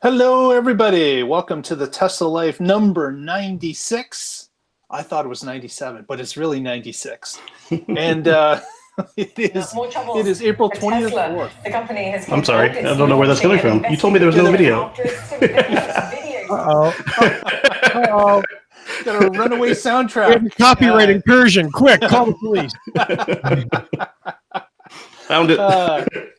Hello, everybody. Welcome to the Tesla Life number 96. I thought it was 97, but it's really 96. And it is More it troubles is April at 20th. Tesla. The company has I'm sorry. confirmed I it's don't know where that's coming launching an from. You told me there was no investigation video. after a surveillance video. Uh-oh. Got a runaway We have soundtrack. a copyright incursion. Quick, call the police. Found it.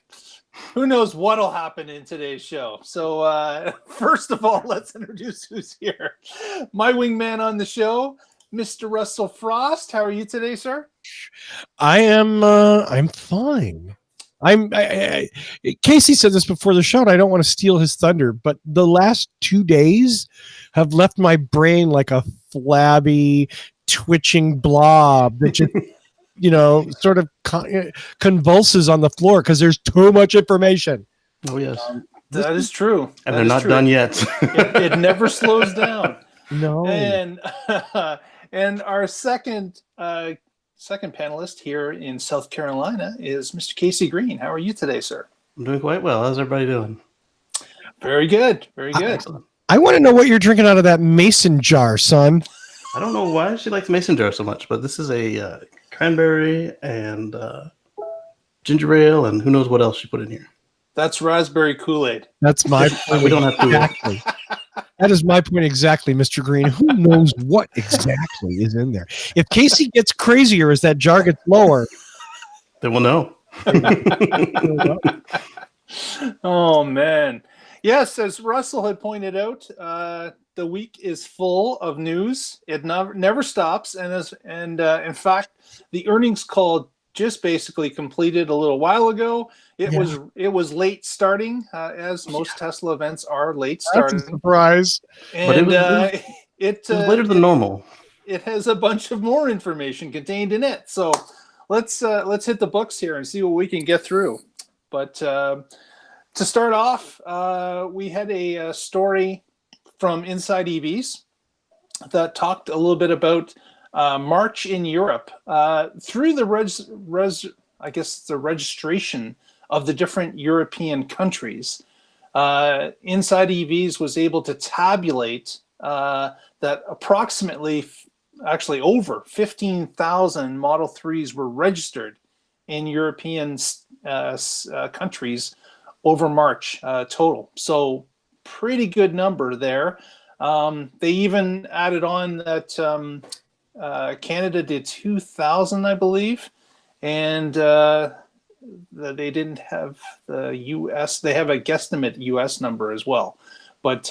Who knows what'll happen in today's show. So first of all, let's introduce who's here. My wingman on the show, Mr. Russell Frost. How are you today, sir? I'm fine. Casey said this before the show, and I don't want to steal his thunder, but the last 2 days have left my brain like a flabby, twitching blob that just, sort of convulses on the floor because there's too much information. Oh, yes. That is true. And they're not done yet. It never slows down. No. And our second panelist here in South Carolina is Mr. Casey Green. How are you today, sir? I'm doing quite well. How's everybody doing? Very good. Very good. Excellent. I want to know what you're drinking out of that mason jar, son. I don't know why she likes mason jar so much, but this is a cranberry and ginger ale, and who knows what else she put in here. That's raspberry Kool-Aid. That's my point. We don't have to. Exactly. That is my point exactly, Mr. Green. Who knows what exactly is in there? If Casey gets crazier as that jar gets lower, Then we'll know. Oh, man. Yes, as Russell had pointed out, the week is full of news. It never stops. And in fact, the earnings call just basically completed a little while ago. It was late starting, as most Tesla events are late starting. that's a surprise. And But it was later than normal. It has a bunch of more information contained in it. So let's hit the books here and see what we can get through. But to start off, we had a story from Inside EVs that talked a little bit about March in Europe through the registration of the different European countries. Inside EVs was able to tabulate that approximately, actually over 15,000 Model 3s were registered in European countries over March total. So pretty good number there. They even added on that Canada did 2,000, I believe, and they didn't have the U.S. They have a guesstimate U.S. number as well. But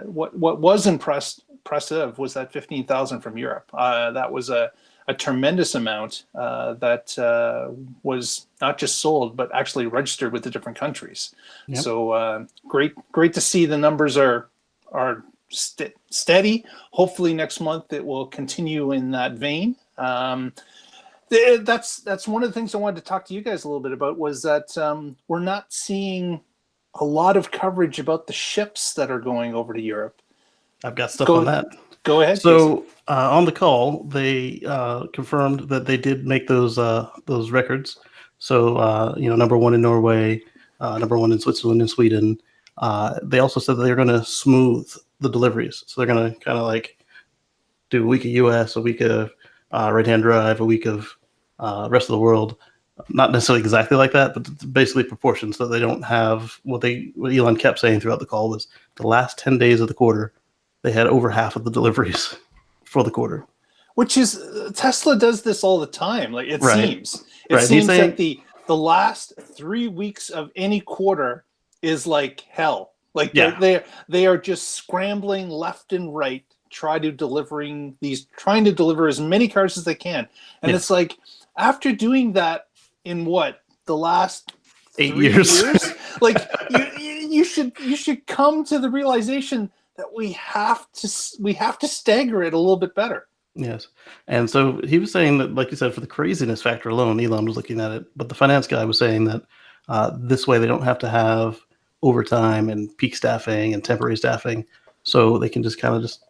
what was impressive was that 15,000 from Europe. That was a tremendous amount that was not just sold, but actually registered with the different countries. Yep. So great to see the numbers are steady. Hopefully next month it will continue in that vein. That's one of the things I wanted to talk to you guys a little bit about, was that we're not seeing a lot of coverage about the ships that are going over to Europe. I've got stuff on that. Go ahead. So on the call, they confirmed that they did make those records. So number one in Norway, number one in Switzerland and Sweden. They also said that they're going to smooth the deliveries. So they're going to kind of like do a week of US, a week of right-hand drive, a week of rest of the world. Not necessarily exactly like that, but basically proportions, so they don't have what Elon kept saying throughout the call was the last 10 days of the quarter, they had over half of the deliveries for the quarter. Which is, Tesla does this all the time. Like it seems saying, that the last 3 weeks of any quarter is like hell. Like they are just scrambling left and right, trying to deliver as many cars as they can. And it's like, after doing that in the last 8 years, like you should come to the realization that we have to stagger it a little bit better. Yes. And so he was saying that, like you said, for the craziness factor alone, Elon was looking at it, but the finance guy was saying that this way they don't have to have overtime and peak staffing and temporary staffing, so they can just kind of just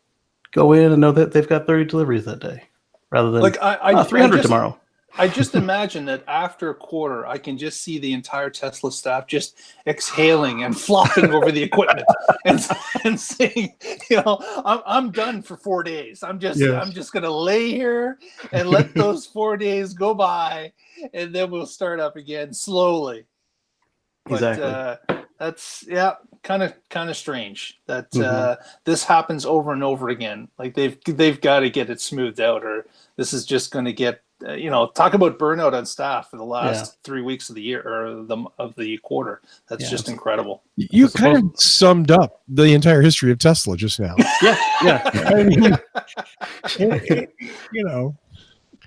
go in and know that they've got 30 deliveries that day rather than 300 tomorrow. I just imagine that after a quarter, I can just see the entire Tesla staff just exhaling and flopping over the equipment and saying, I'm done for 4 days. I'm just gonna lay here and let those 4 days go by, and then we'll start up again slowly. But Exactly. that's kind of strange that this happens over and over again. Like they've got to get it smoothed out, or this is just going to get talk about burnout on staff for the last 3 weeks of the year or of the quarter. That's just incredible. You kind of summed up the entire history of Tesla just now. Yeah. I mean,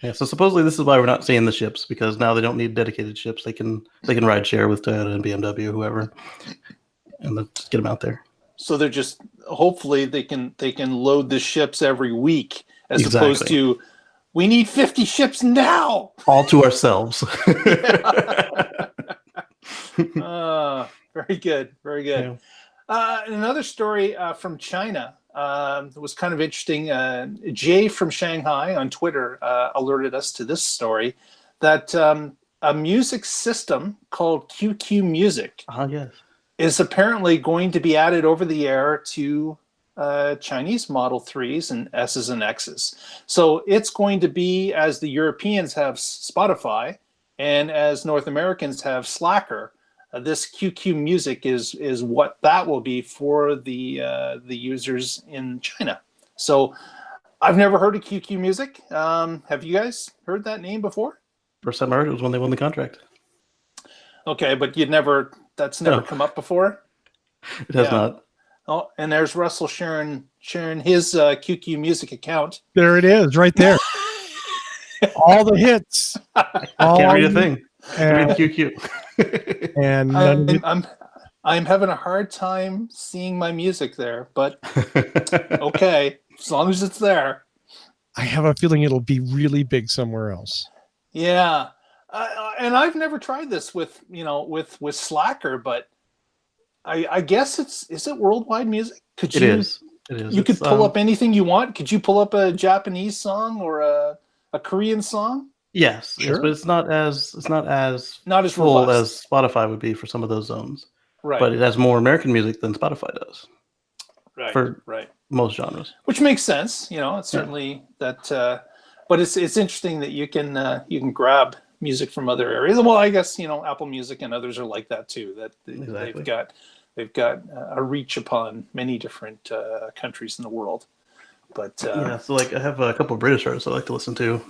Yeah, so supposedly this is why we're not seeing the ships, because now they don't need dedicated ships. They can ride share with Toyota and BMW, whoever, and let's get them out there. So they're just hopefully they can load the ships every week as opposed to we need 50 ships now, all to ourselves. Very good, very good. Yeah. Another story from China. It was kind of interesting. Jay from Shanghai on Twitter alerted us to this story that a music system called QQ Music is apparently going to be added over the air to Chinese Model 3s and S's and X's. So it's going to be, as the Europeans have Spotify and as North Americans have Slacker, this QQ Music is what that will be for the users in China. So I've never heard of QQ Music. Have you guys heard that name before? First time I heard it was when they won the contract. Okay, but that's never come up before? It has not. Oh, and there's Russell sharing his QQ Music account. There it is, right there. All the hits. I can't read a thing. I read QQ. And I'm having a hard time seeing my music there, but okay, as long as it's there. I have a feeling it'll be really big somewhere else. Yeah, and I've never tried this with Slacker, but I guess is it worldwide music? It is. You could pull up anything you want. Could you pull up a Japanese song or a Korean song? Yes, sure. But it's not as full robust as Spotify would be for some of those zones. Right. But it has more American music than Spotify does. Right. For right. most genres. Which makes sense. It's certainly that. But it's interesting that you can grab music from other areas. Well, I guess Apple Music and others are like that too. That they've got a reach upon many different countries in the world. But so like I have a couple of British artists I like to listen to,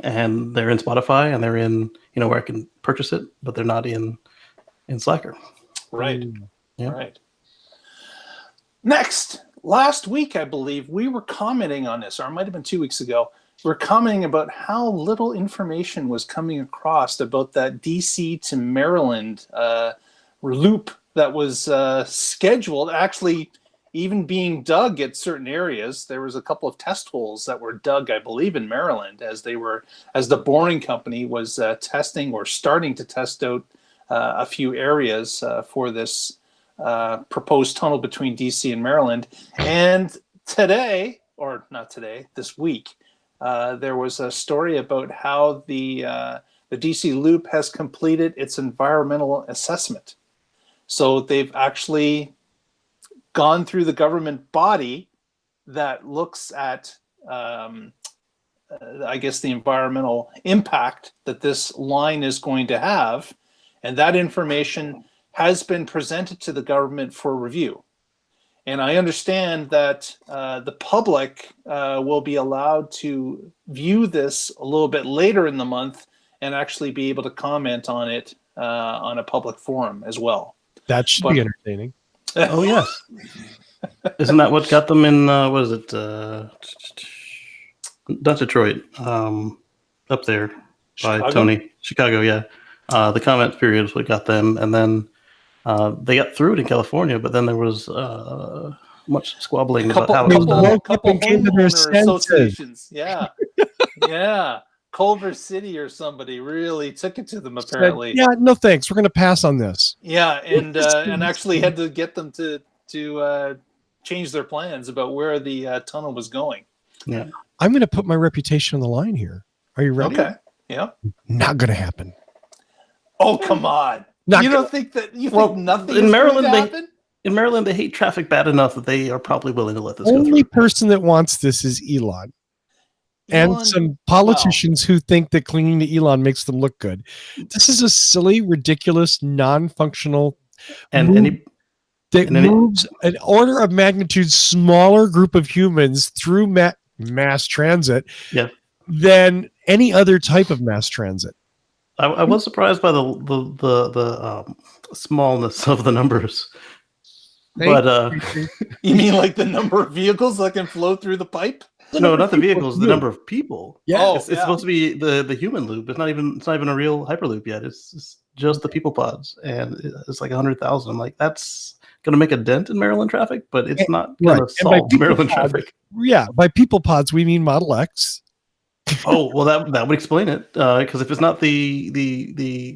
and they're in Spotify and they're in where I can purchase it, but they're not in Slacker. Right. Yeah. Right. Next, last week I believe we were commenting on this, or it might have been 2 weeks ago. We're commenting about how little information was coming across about that DC to Maryland loop that was scheduled, actually even being dug at certain areas. There was a couple of test holes that were dug, I believe, in Maryland as the boring company was testing or starting to test out a few areas for this proposed tunnel between DC and Maryland. And this week, there was a story about how the DC loop has completed its environmental assessment. So they've actually gone through the government body that looks at, I guess, the environmental impact that this line is going to have. And that information has been presented to the government for review. And I understand that the public will be allowed to view this a little bit later in the month and actually be able to comment on it on a public forum as well. That should be entertaining. Oh, yes. Isn't that what got them in, what is it? Not Detroit. Up there by Chicago? Tony. Chicago, yeah. The comment period is what got them. And then they got through it in California, but then there was much squabbling about how it was done. Couple homeowner associations. Yeah. Yeah. Culver City or somebody really took it to them, apparently. Yeah, no thanks. We're going to pass on this. Yeah, and actually had to get them to change their plans about where the tunnel was going. Yeah, I'm going to put my reputation on the line here. Are you ready? Okay. Yeah. Not going to happen. Oh, come on. Not You gonna- don't think that you Well, think nothing in is Maryland, going to they- happen? In Maryland, they hate traffic bad enough that they are probably willing to let this go Only through. person that wants this is Elon. And Elon- some politicians who think that clinging to Elon makes them look good. This is a silly, ridiculous, non-functional And move any that and any- moves an order of magnitude smaller group of humans through mass transit Yeah. than any other type of mass transit. I was surprised by the smallness of the numbers, but You mean like the number of vehicles that can flow through the pipe? no, not the vehicles, the number of people. Yeah. Oh, It's yeah. supposed to be the human loop. It's not even a real hyperloop yet. It's just the people pods, and it's like 100,000. I'm like, that's gonna make a dent in Maryland traffic, but it's not gonna Right. And by solve people Maryland pods- traffic. Yeah, by people pods we mean Model X. Oh well, that would explain it. Because if it's not the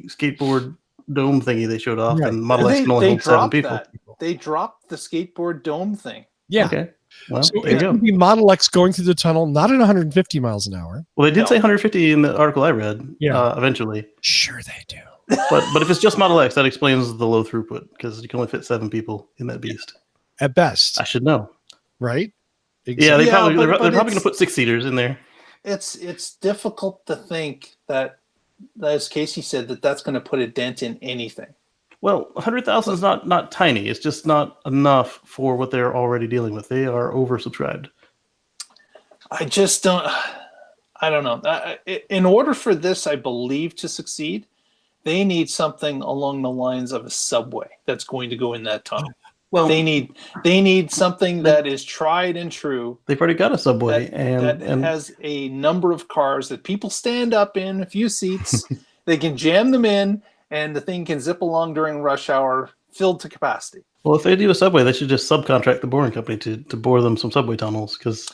skateboard dome thingy they showed off, Right. then Model X can only hold 7 dropped people. that. They dropped the skateboard dome thing. Yeah. Okay. Well, So there you it's go. going to be Model X going through the tunnel, not at 150 miles an hour. Well, they did No. say 150 in the article I read. Yeah. Eventually, Sure they do. but if it's just Model X, that explains the low throughput because you can only fit 7 people in that beast. At best, I should know. right? Yeah, Yeah, they're but probably going it's- to put 6-seaters in there. It's difficult to think that, as Casey said, that's going to put a dent in anything. Well, 100,000 is not tiny. It's just not enough for what they're already dealing with. They are oversubscribed. I just don't. I don't know. In order for this, I believe, to succeed, they need something along the lines of a subway that's going to go in that tunnel. Well, They need something that is tried and true. they've already got a subway, that and has a number of cars that people stand up in, a few seats. They can jam them in, and the thing can zip along during rush hour, filled to capacity. well, if they do a subway, they should just subcontract the boring company to bore them some subway tunnels because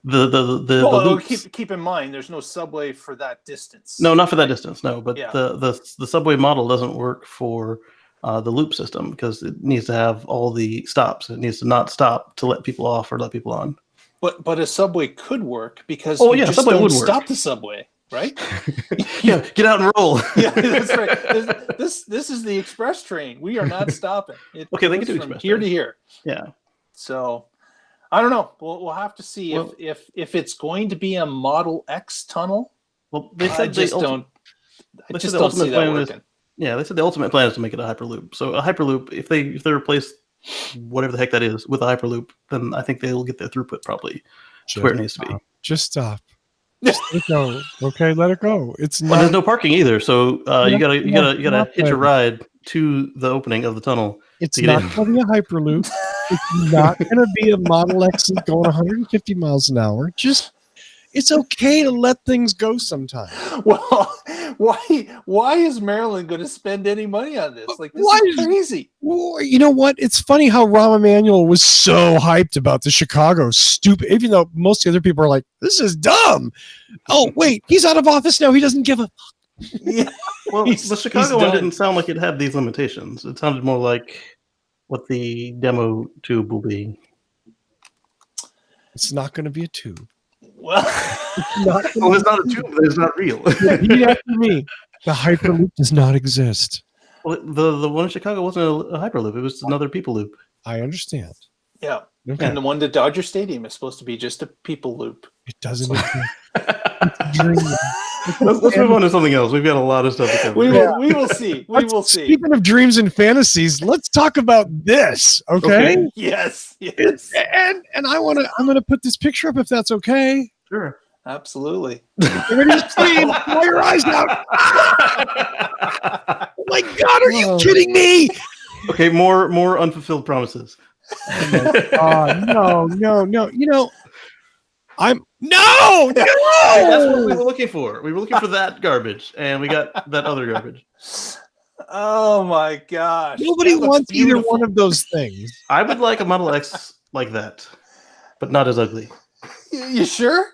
the loops. Keep in mind, there's no subway for that distance. No, not for that distance. No, but Yeah. the subway model doesn't work for the loop system because it needs to have all the stops. It needs to not stop to let people off or let people on. But a subway could work because Oh, you yeah, just subway don't would work. stop the subway, right? Yeah, get out and roll. Yeah, that's right. This is the express train. We are not stopping. It Okay, they goes can do from express here trains. to here. Yeah. So I don't know. We'll have to see Well- if it's going to be a Model X tunnel. Well, they I said just they don't. I they just said the don't see ultimate that plan is- working. Yeah, they said the ultimate plan is to make it a hyperloop. So a hyperloop, if they replace whatever the heck that is with a hyperloop, then I think they will get their throughput probably to where it needs to be. Just stop. Just let it go. Okay, let it go. It's But not. there's no parking either, so you gotta not hitch a bad. ride to the opening of the tunnel. It's to get not in. going to be a hyperloop. It's not going to be a Model X that's going 150 miles an hour. Just, it's okay to let things go sometimes. Well, why is Maryland going to spend any money on this? Like, this Why is is- crazy. Well, you know what? It's funny how Rahm Emanuel was so hyped about the Chicago stupid, even though most of the other people are like, this is dumb. Oh, wait, he's out of office now. He doesn't give a. Yeah. Well, He's- the Chicago he's one done. didn't sound like it had these limitations. It sounded more like what the demo tube will be. It's not going to be a tube. Well, Not Well, it's not a tube, but it's not real. Repeat after me. The Hyperloop does not exist. Well, the one in Chicago wasn't a hyperloop; it was another people loop. I understand. yeah. Okay. And the one to Dodger Stadium is supposed to be just a people loop. It doesn't exist. It's a dream. Let's move on to something else. We've got a lot of stuff to cover. We will see. We will see. Speaking of dreams and fantasies, let's talk about this, okay? Okay. Yes. Yes. And I'm gonna put this picture up if that's okay. Sure. Absolutely. Get ready to scream. Pull your eyes out. Oh my God, are you Whoa. kidding me? Okay, more unfulfilled promises. No. You know, no. Hey, that's what we were looking for. We were looking for that garbage, and we got that other garbage. Oh my gosh. Nobody That looks wants either beautiful. one of those things. I would like a Model X like that, but not as ugly. You sure?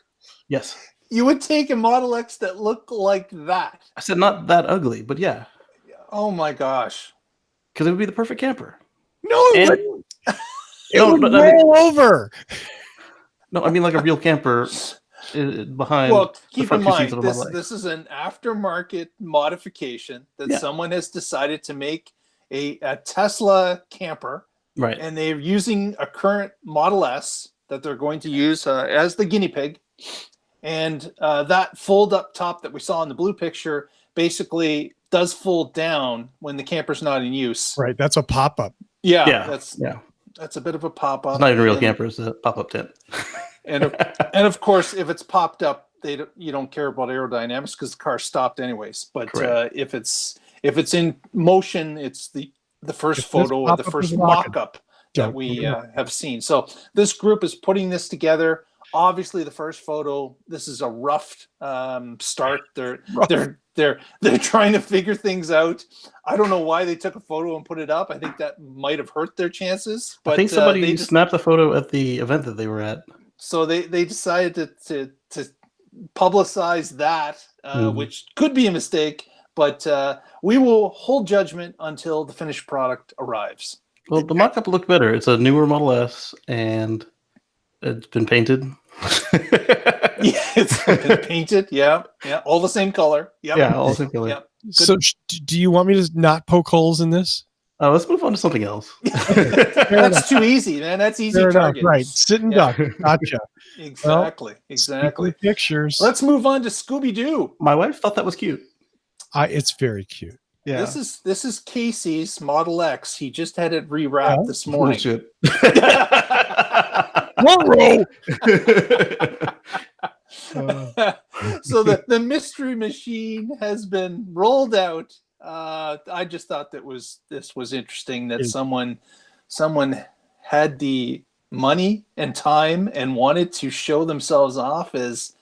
Yes. You would take a Model X that looked like that? I said not that ugly, but yeah, Oh my gosh. because it would be the perfect camper. No, it And- wouldn't. It No, would but I mean- roll over. No, I mean like a real camper behind Well, the keep in front two seats mind of the Model this X. this is an aftermarket modification that Yeah. someone has decided to make a Tesla camper, Right. and they're using a current Model S that they're going to use as the guinea pig. And that fold up top that we saw in the blue picture basically does fold down when the camper's not in use. Right. That's a pop up. Yeah, Yeah. that's a bit of a pop up. It's not even a real camper. It's a pop-up tent. And of course, if it's popped up, you don't care about aerodynamics because the car stopped anyways. But if it's in motion, it's the first photo or the first mock-up that we have seen. So this group is putting this together. Obviously, the first photo, this is a rough start. They're trying to figure things out. I don't know why they took a photo and put it up. I think that might have hurt their chances. But I think somebody snapped the photo at the event that they were at. So they decided to publicize that, which could be a mistake. But we will hold judgment until the finished product arrives. Well, the mock-up looked better. It's a newer Model S, and it's been painted. Yeah, it's been painted. Yeah, all the same color. Yep. Yeah, all the same color. Yep. So do you want me to not poke holes in this? Let's move on to something else. That's too easy, man. That's easy target. Right. Sit and duck. Gotcha. Exactly. Well, exactly. Pictures. Let's move on to Scooby-Doo. My wife thought that was cute. It's very cute. Yeah. This is Casey's Model X. He just had it rewrapped this morning. Bullshit. So the mystery machine has been rolled out. I just thought this was interesting that someone had the money and time and wanted to show themselves off as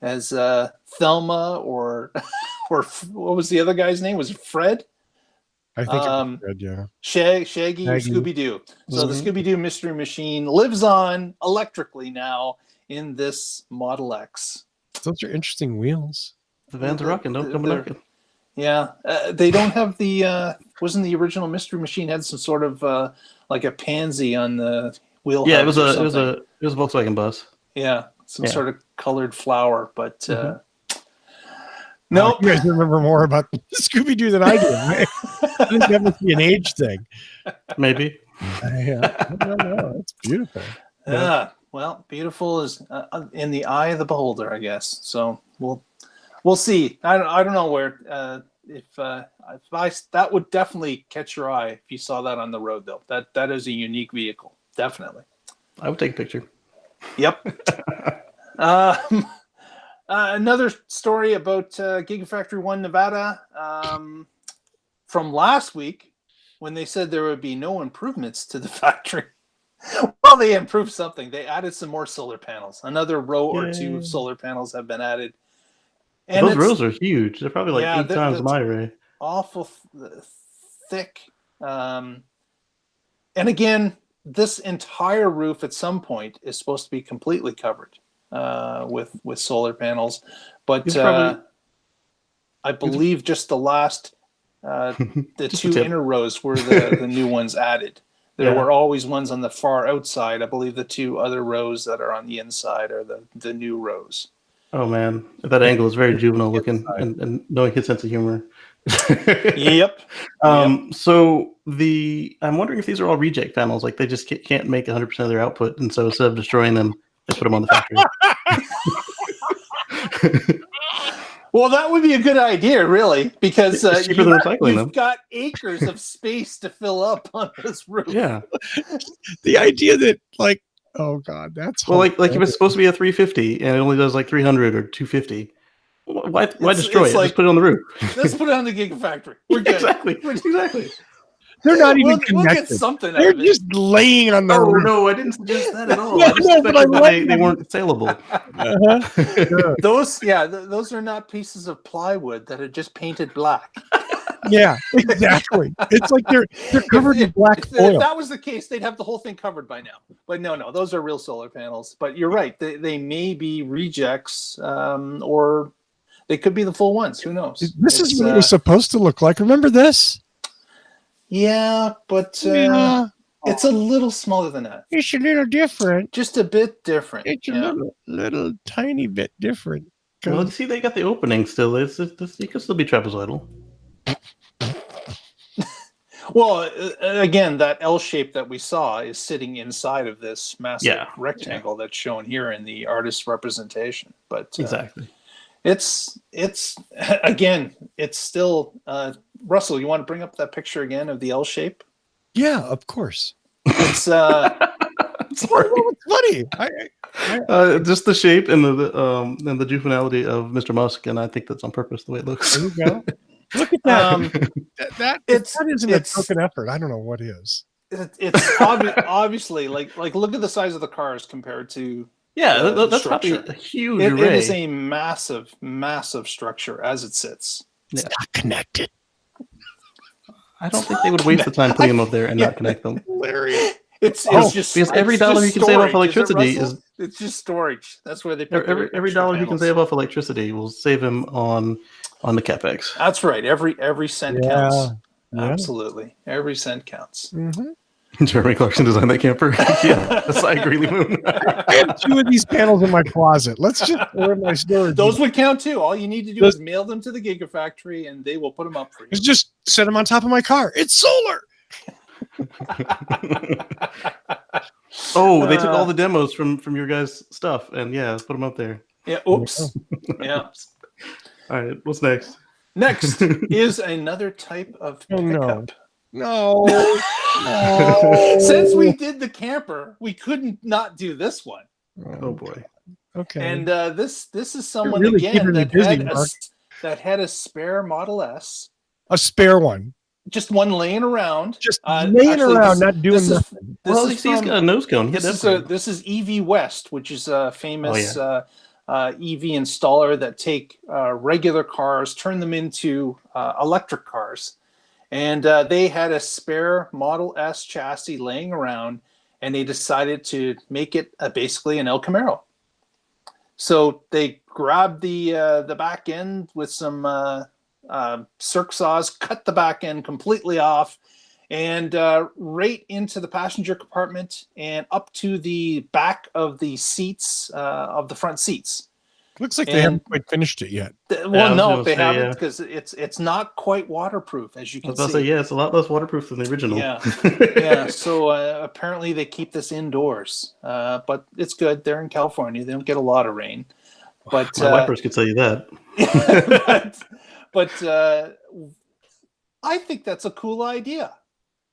Thelma or what was the other guy's name? Was it Fred? I think it was Fred, yeah. Shaggy or Scooby-Doo. So the Scooby-Doo mystery machine lives on electrically now in this Model X. Those are interesting wheels. The vans are rocking. Don't come knocking. Yeah, they don't have the. Wasn't the original mystery machine had some sort of like a pansy on the wheel? Yeah, it was a Volkswagen bus. Yeah, some sort of colored flower, but nope. You guys remember more about Scooby-Doo than I do. Right? I think that must be an age thing. Maybe. Yeah, no, it's beautiful. Yeah, well, beautiful is in the eye of the beholder, I guess. So we'll see. I don't know where if that would definitely catch your eye if you saw that on the road, though. That is a unique vehicle, definitely. I would take a picture. Yep. Another story about Gigafactory 1 Nevada from last week when they said there would be no improvements to the factory. Well, they improved something. They added some more solar panels. Another row or two of solar panels have been added. And those rows are huge. They're probably like 8 times my array. Awful thick. And again, this entire roof at some point is supposed to be completely covered with solar panels. But I believe just the last, the two inner rows were the new ones added. There were always ones on the far outside. I believe the two other rows that are on the inside are the new rows. Oh man, that angle is very juvenile looking, and knowing his sense of humor. Yep. So I'm wondering if these are all reject panels. Like they just can't make 100% of their output, and so instead of destroying them, they put them on the factory. Well, that would be a good idea, really, because you've got acres of space to fill up on this roof. Yeah. The idea that, like, oh god, that's well, like if it's supposed to be a 350 and it only does like 300 or 250, why destroy it? Like, just put it on the roof. Let's put it on the Gigafactory. We're good. Exactly. They're not even connected. We'll get something. They're just laying on the roof. No, I didn't suggest that at all. I just expected they weren't saleable. Those are not pieces of plywood that are just painted black. Yeah, exactly. It's like they're covered in black foil. If that was the case, they'd have the whole thing covered by now. But no, those are real solar panels. But you're right; they may be rejects, or they could be the full ones. Who knows? This is what it was supposed to look like. Remember this? Yeah, but It's a little smaller than that. It's a little different. Just a bit different. It's a Yeah. little tiny bit different. Well, you see, they got the opening still. You can still be trapezoidal. Well, again, that L shape that we saw is sitting inside of this massive rectangle that's shown here in the artist's representation. But Exactly. it's again, it's still Russell. You want to bring up that picture again of the L shape? Yeah, of course. It's Sorry. It's funny. Just the shape and the juvenility of Mr. Musk, and I think that's on purpose the way it looks. There you go. Look at that. If that isn't a token effort, I don't know what is. It's obviously like look at the size of the cars compared to that's structure. probably a huge It array. is a massive structure as it sits. It's not connected. I don't think they would waste the time putting them up there and not connect them. Hilarious. It's just because every it's dollar just you can save off storage, electricity is it's just storage. That's where they put every dollar you can save off electricity will save him on the capex. That's right. Every cent counts. Yeah. Absolutely, every cent counts. Mm-hmm. Jeremy Clarkson designed that camper. Yeah, that's like Greeley Moon. I have 2 of these panels in my closet. Let's just store in my storage. Those would count too. All you need to do is mail them to the Gigafactory, and they will put them up for you. Just set them on top of my car. It's solar. Oh, they took all the demos from your guys' stuff and put them up there. Yeah. Oops. Yeah. All right. What's next? Next is another type of pickup. No. Since we did the camper, we couldn't not do this one. Oh boy. Okay. And this is someone really again keeping me that busy, that had a spare Model S, A spare one. just one laying around, Just laying around, not doing nothing. Well, he's got a nose cone. This is EV West, which is a famous EV installer that take regular cars, turn them into electric cars. And they had a spare Model S chassis laying around, and they decided to make it basically an El Camaro. So they grabbed the back end with some circ saws, cut the back end completely off, and right into the passenger compartment and up to the back of the seats, of the front seats. Looks like they haven't quite finished it yet. Well, no, they haven't, because it's not quite waterproof, as you can see. I was about to say, it's a lot less waterproof than the original. Yeah. So apparently they keep this indoors, but it's good. They're in California; they don't get a lot of rain. But my wipers could tell you that. but I think that's a cool idea.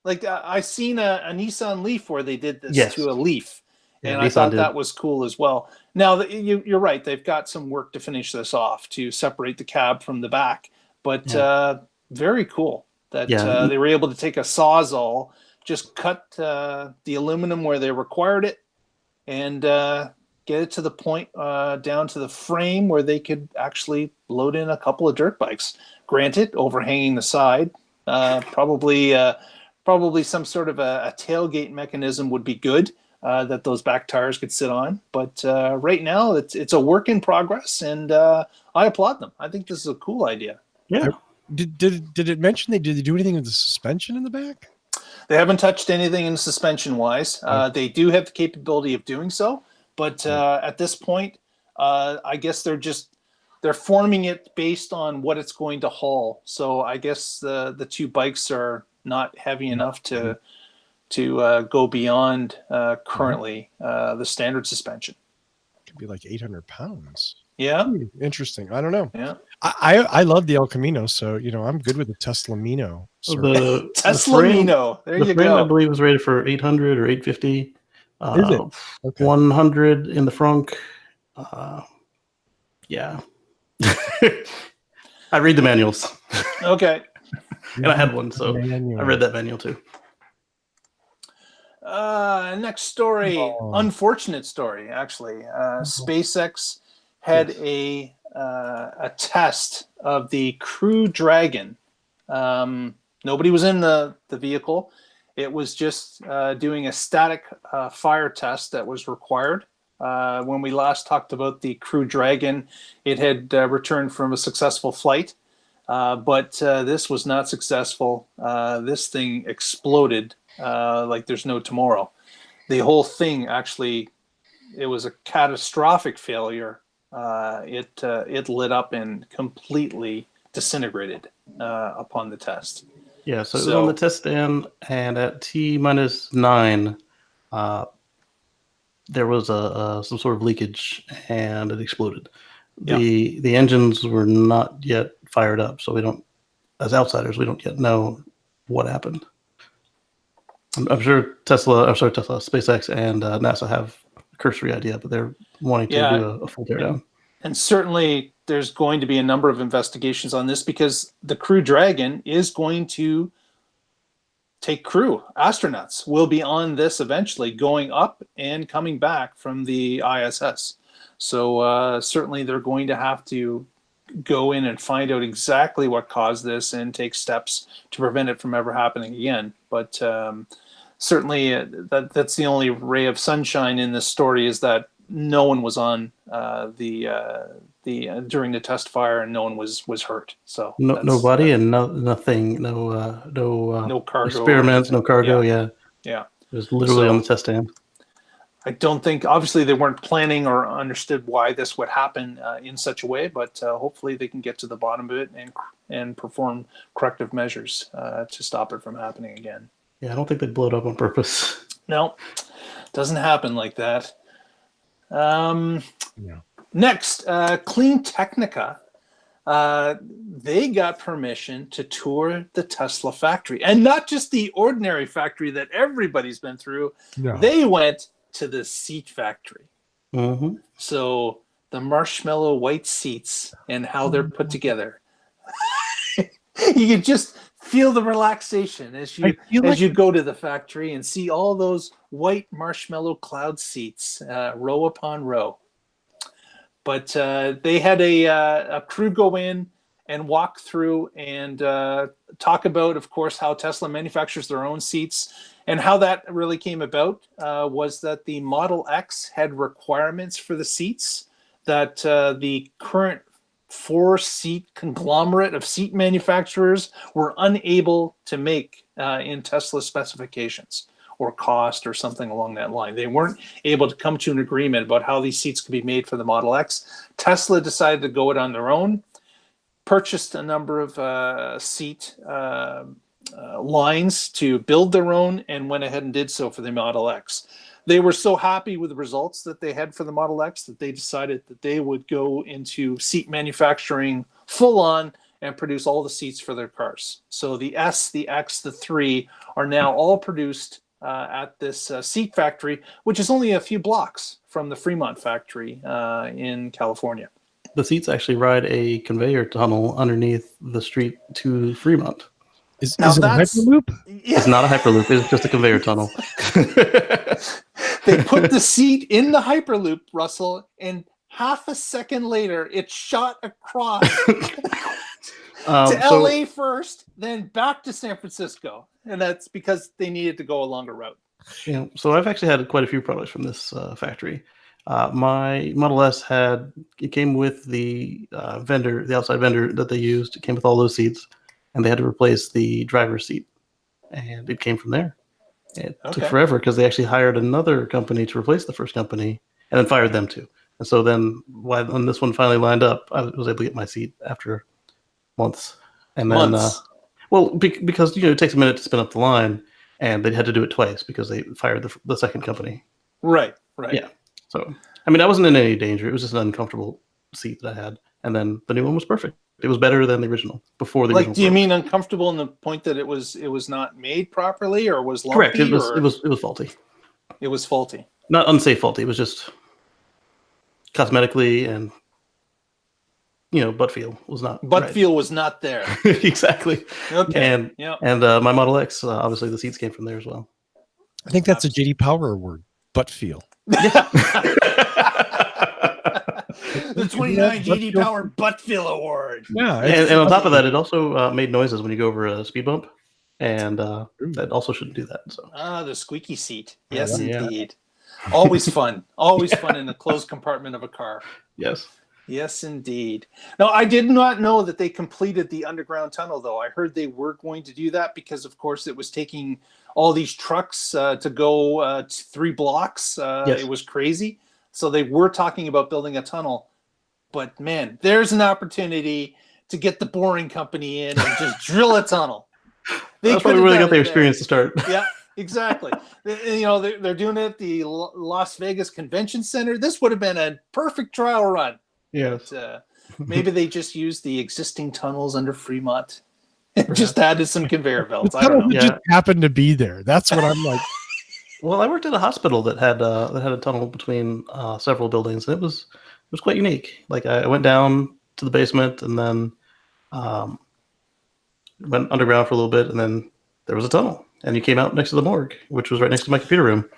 Like I seen a Nissan Leaf where they did this to a Leaf. And I thought that was cool as well. Now, you're right. They've got some work to finish this off to separate the cab from the back. But very cool that they were able to take a Sawzall, just cut the aluminum where they required it, and get it to the point down to the frame where they could actually load in a couple of dirt bikes. Granted, overhanging the side, probably some sort of a tailgate mechanism would be good. That those back tires could sit on, but right now it's a work in progress, and I applaud them. I think this is a cool idea. Yeah. Did it mention did they do anything with the suspension in the back? They haven't touched anything in suspension wise. They do have the capability of doing so, but at this point, I guess they're forming it based on what it's going to haul. So I guess the 2 bikes are not heavy enough to go beyond currently the standard suspension. Could be like 800 pounds. Yeah. Interesting. I don't know. Yeah. I love the El Camino, so I'm good with the Tesla Mino. The Tesla Mino. There you go. I believe was rated for 800 or 850. Is it? Okay. 100 in the frunk. Yeah. I read the manuals. Okay. And I had one, so I read that manual too. Next story, unfortunate story, actually. SpaceX had a test of the Crew Dragon. Nobody was in the vehicle. It was just doing a static fire test that was required. When we last talked about the Crew Dragon, it had returned from a successful flight. But this was not successful. This thing exploded like there's no tomorrow. The whole thing actually, it was a catastrophic failure. It lit up and completely disintegrated upon the test. Yeah, so it was on the test stand, and at T-9, there was some sort of leakage, and it exploded. The engines were not yet fired up, so we don't, as outsiders, we don't yet know what happened. I'm sure SpaceX, and NASA have a cursory idea, but they're wanting to do a full teardown. And certainly there's going to be a number of investigations on this because the Crew Dragon is going to take crew. Astronauts will be on this eventually, going up and coming back from the ISS. So certainly they're going to have to go in and find out exactly what caused this and take steps to prevent it from ever happening again. But certainly that's the only ray of sunshine in this story, is that no one was on during the test fire, and no one was hurt. So nobody and nothing, no cargo, experiments, no cargo. Yeah. It was literally on the test stand. I don't think, obviously, they weren't planning or understood why this would happen in such a way, but hopefully they can get to the bottom of it and perform corrective measures to stop it from happening again. Yeah, I don't think they'd blow it up on purpose. No, doesn't happen like that. Next, Clean Technica. They got permission to tour the Tesla factory, and not just the ordinary factory that everybody's been through. No. They went to the seat factory. Mm-hmm. So the marshmallow white seats and how they're put together. You can just feel the relaxation as you go to the factory and see all those white marshmallow cloud seats, row upon row. But they had a crew go in and walk through and talk about, of course, how Tesla manufactures their own seats. And how that really came about was that the Model X had requirements for the seats that the current 4-seat conglomerate of seat manufacturers were unable to make in Tesla specifications or cost or something along that line. They weren't able to come to an agreement about how these seats could be made for the Model X. Tesla decided to go it on their own, purchased a number of seat lines to build their own, and went ahead and did so for the Model X. They were so happy with the results that they had for the Model X that they decided that they would go into seat manufacturing full on and produce all the seats for their cars. So the S, the X, the 3 are now all produced at this seat factory, which is only a few blocks from the Fremont factory in California. The seats actually ride a conveyor tunnel underneath the street to Fremont. Is it a Hyperloop? Yeah. It's not a Hyperloop. It's just a conveyor tunnel. They put the seat in the Hyperloop, Russell, and half a second later, it shot across to LA first, then back to San Francisco. And that's because they needed to go a longer route. Yeah, so I've actually had quite a few products from this factory. My Model S came with the vendor, the outside vendor that they used. It came with all those seats, and they had to replace the driver's seat, and it came from there. It took forever because they actually hired another company to replace the first company, and then fired them too. And so then, when this one finally lined up, I was able to get my seat after months. And then, because it takes a minute to spin up the line, and they had to do it twice because they fired the second company. Right. Yeah. So, I mean, I wasn't in any danger. It was just an uncomfortable seat that I had. And then the new one was perfect. It was better than the original, before the original. Do you mean uncomfortable in the point that it was not made properly, or was lumpy? Correct. It was faulty. It was faulty. Not unsafe faulty. It was just cosmetically, and butt feel was not. Butt feel was not there. Exactly. Okay. And my Model X, obviously the seats came from there as well. I think that's a JD Power award. Butt feel. The 29 JD Power Butt Feel Award. Yeah, and on top of that, it also made noises when you go over a speed bump, and that also shouldn't do that. So the squeaky seat. Yes, indeed. Always fun. Always fun in the closed compartment of a car. Yes. Yes, indeed. No, I did not know that they completed the underground tunnel, though. I heard they were going to do that because, of course, it was taking all these trucks to go 3 blocks. It Yes. was crazy. So they were talking about building a tunnel. But man, there's an opportunity to get the boring company in and just drill a tunnel. They That's could probably have where they done got their it there. experience to start. Yeah, exactly. They're doing it at the Las Vegas Convention Center. This would have been a perfect trial run. Yes. But, maybe they just used the existing tunnels under Fremont and Perhaps. just added some conveyor The belts. I tunnel don't know. Yeah. just happened to be there. That's what I'm like. Well, I worked at a hospital that had a tunnel between several buildings, and it was quite unique. Like I went down to the basement and then um, went underground for a little bit, and then there was a tunnel, and you came out next to the morgue, which was right next to my computer room.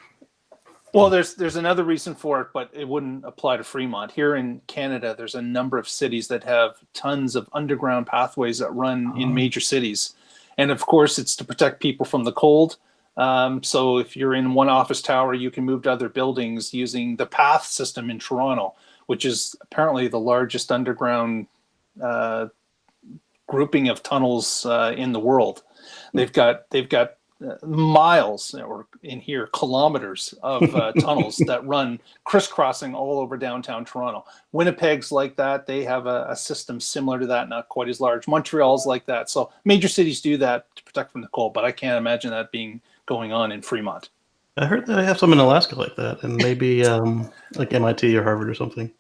Well, there's another reason for it, but it wouldn't apply to Fremont. Here in Canada, there's a number of cities that have tons of underground pathways that run in major cities. And of course, it's to protect people from the cold. So if you're in one office tower, you can move to other buildings using the path system in Toronto, which is apparently the largest underground grouping of tunnels in the world. They've got miles, or in here kilometers of tunnels that run crisscrossing all over downtown Toronto. Winnipeg's like that. They have a system similar to that, not quite as large. Montreal's like that. So major cities do that to protect from the cold, but I can't imagine that being going on in Fremont. I heard that they have some in Alaska like that, and maybe like MIT or Harvard or something.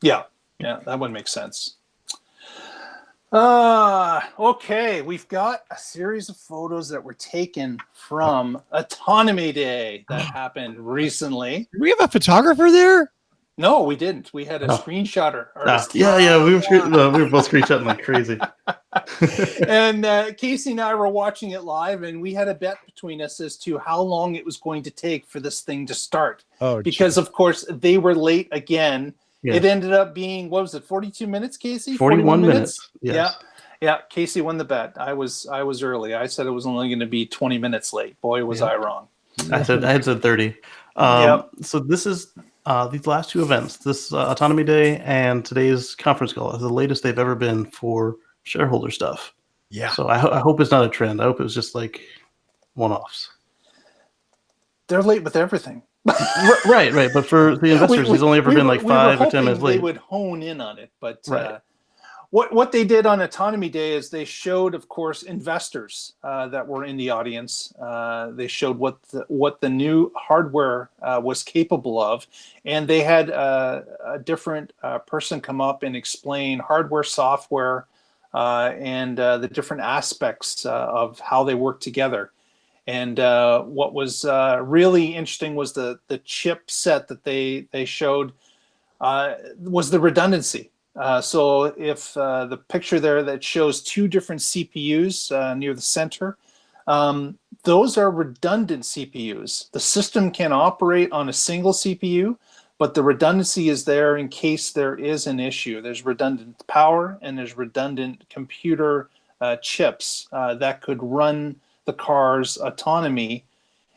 Yeah, that would make sense. Okay, we've got a series of photos that were taken from Autonomy Day that happened recently. Do we have a photographer there? No, we didn't. We had a Oh. screenshotter Ah, artist. yeah, we were both screenshotting like crazy. And Casey and I were watching it live, and we had a bet between us as to how long it was going to take for this thing to start. Oh, Because, of course, they were late again. Yeah. It ended up being, what was it, 42 minutes, Casey? 41 minutes. Yes. Yeah, Casey won the bet. I was early. I said it was only going to be 20 minutes late. Boy, was I wrong. I had said 30. Yep. So this is these last two events, this Autonomy Day and today's conference call, is the latest they've ever been for shareholder stuff. yeah. So I hope it's not a trend. I hope it was just like one-offs. They're late with everything. Right. But for the investors, he's only ever been like 5 or 10 minutes late. They would hone in on it, but Right. what they did on Autonomy Day is they showed, of course, investors that were in the audience. They showed what the new hardware was capable of, and they had a different person come up and explain hardware, software, and the different aspects of how they work together. And what was really interesting was the chip set that they showed was the redundancy. So if the picture there that shows two different CPUs near the center, those are redundant CPUs. The system can operate on a single CPU, but the redundancy is there in case there is an issue. There's redundant power and there's redundant computer chips that could run the car's autonomy.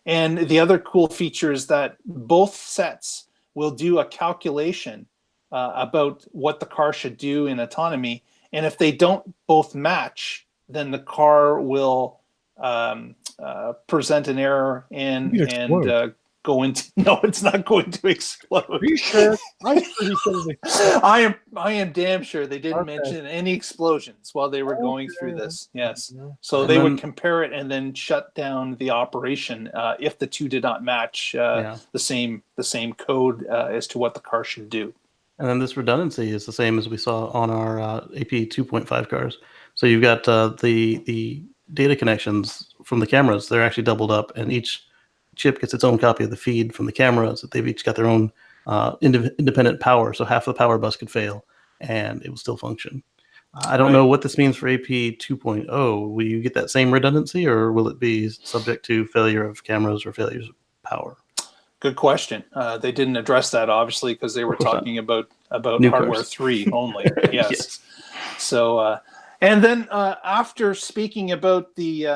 And the other cool feature is that both sets will do a calculation about what the car should do in autonomy. And if they don't both match, then the car will present an error and go into. No, it's not going to explode. Are you sure? I'm sure he said it. I am damn sure they didn't mention any explosions while they were going through this. Yes. So they would compare it and then shut down the operation if the two did not match the same code as to what the car should do. And then this redundancy is the same as we saw on our AP 2.5 cars. So you've got the data connections from the cameras. They're actually doubled up, and each chip gets its own copy of the feed from the cameras. That they've each got their own independent power. So half the power bus could fail, and it will still function. I don't know what this means for AP 2.0. Will you get that same redundancy, or will it be subject to failure of cameras or failures of power? Good question. They didn't address that, obviously, because they were talking about New hardware cars. 3 only. Yes. So, and then after speaking about the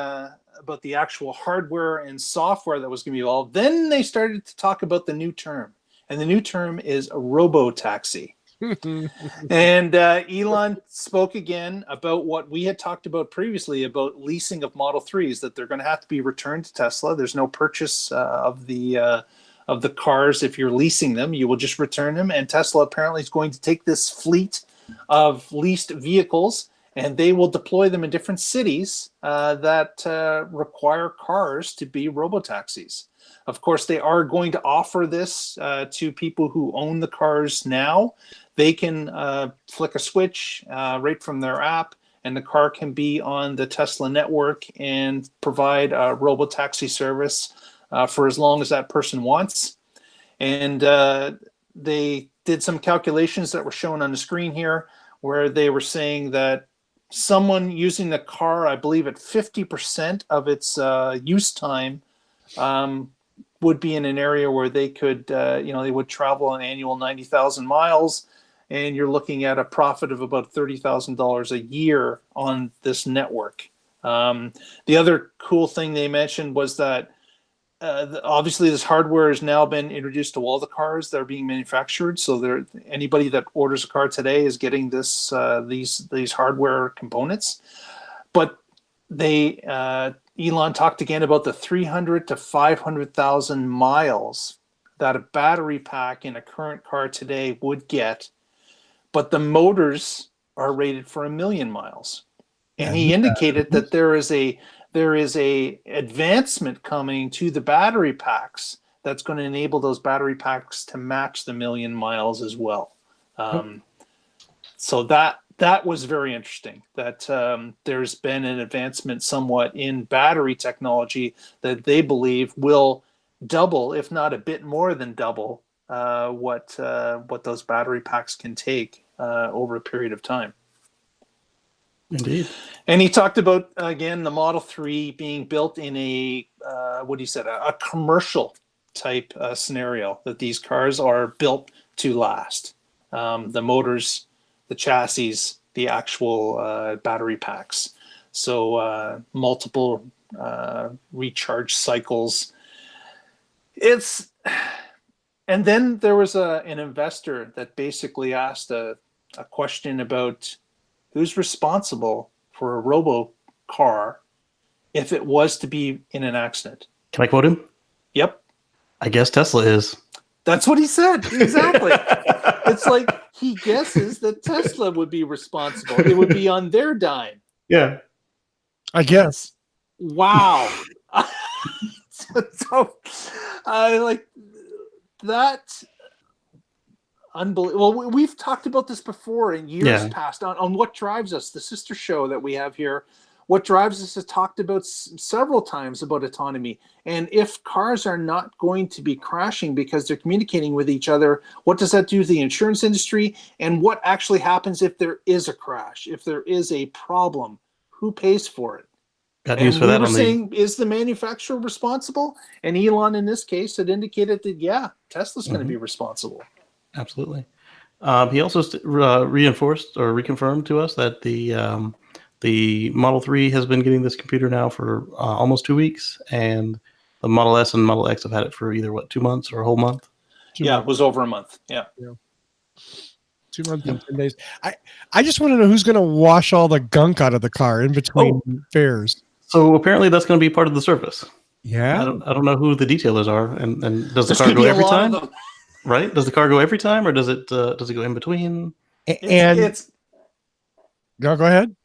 actual hardware and software that was going to be involved, then they started to talk about the new term, and the new term is robo-taxi. And Elon spoke again about what we had talked about previously about leasing of Model 3s, that they're going to have to be returned to Tesla. There's no purchase of the cars if you're leasing them. You will just return them. And Tesla apparently is going to take this fleet of leased vehicles and they will deploy them in different cities that require cars to be robotaxis. Of course, they are going to offer this to people who own the cars now. They can flick a switch right from their app, and the car can be on the Tesla network and provide a robotaxi service for as long as that person wants. And they did some calculations that were shown on the screen here, where they were saying that someone using the car, I believe at 50% of its use time, would be in an area where they could, they would travel an annual 90,000 miles, and you're looking at a profit of about $30,000 a year on this network. The other cool thing they mentioned was that obviously this hardware has now been introduced to all the cars that are being manufactured. So anybody that orders a car today is getting these hardware components. But Elon talked again about the 300 to 500,000 miles that a battery pack in a current car today would get, but the motors are rated for 1 million miles. And he indicated that there is a advancement coming to the battery packs that's going to enable those battery packs to match the 1 million miles as well. So that was very interesting, that there's been an advancement somewhat in battery technology that they believe will double, if not a bit more than double, what those battery packs can take over a period of time. Indeed. And he talked about, again, the Model 3 being built in a commercial type scenario, that these cars are built to last. The motors, the chassis, the actual battery packs. So multiple recharge cycles. And then there was an investor that basically asked a question about who's responsible for a robo car if it was to be in an accident. Can I quote him? Yep. I guess Tesla is. That's what he said. Exactly. It's like he guesses that Tesla would be responsible. It would be on their dime. Yeah. I guess. Wow. So I like that. Unbelievable. Well, we've talked about this before in years past on What Drives Us, the sister show that we have here. What Drives Us has talked about several times about autonomy. And if cars are not going to be crashing because they're communicating with each other, what does that do to the insurance industry? And what actually happens if there is a crash? If there is a problem, who pays for it? Got news for that. Saying, is the manufacturer responsible? And Elon, in this case, had indicated that, Tesla's going to be responsible. Absolutely. He also reinforced or reconfirmed to us that the Model 3 has been getting this computer now for almost 2 weeks, and the Model S and Model X have had it for either 2 months or a whole month. It was over a month. Yeah. 2 months and 10 days. I just want to know who's going to wash all the gunk out of the car in between fares. So apparently that's going to be part of the service. Yeah. I don't know who the detailers are, and does the car go every time? Right? Does the car go every time, or does it go in between? It's go ahead.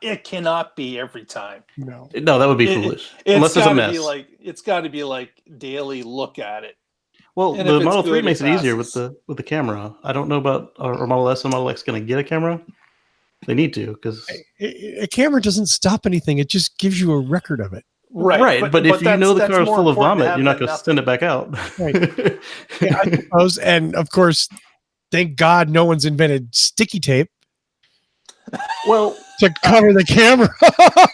It cannot be every time. No, that would be foolish. Unless there's a mess. It's got to be like daily look at it. Well, the Model 3 makes it easier with the camera. I don't know about our Model S and Model X going to get a camera. They need to, because a camera doesn't stop anything. It just gives you a record of it. Right. But if you know the car is full of vomit, you're not going to send it back out. Right. I suppose. And of course, thank God no one's invented sticky tape. Well, to cover the camera.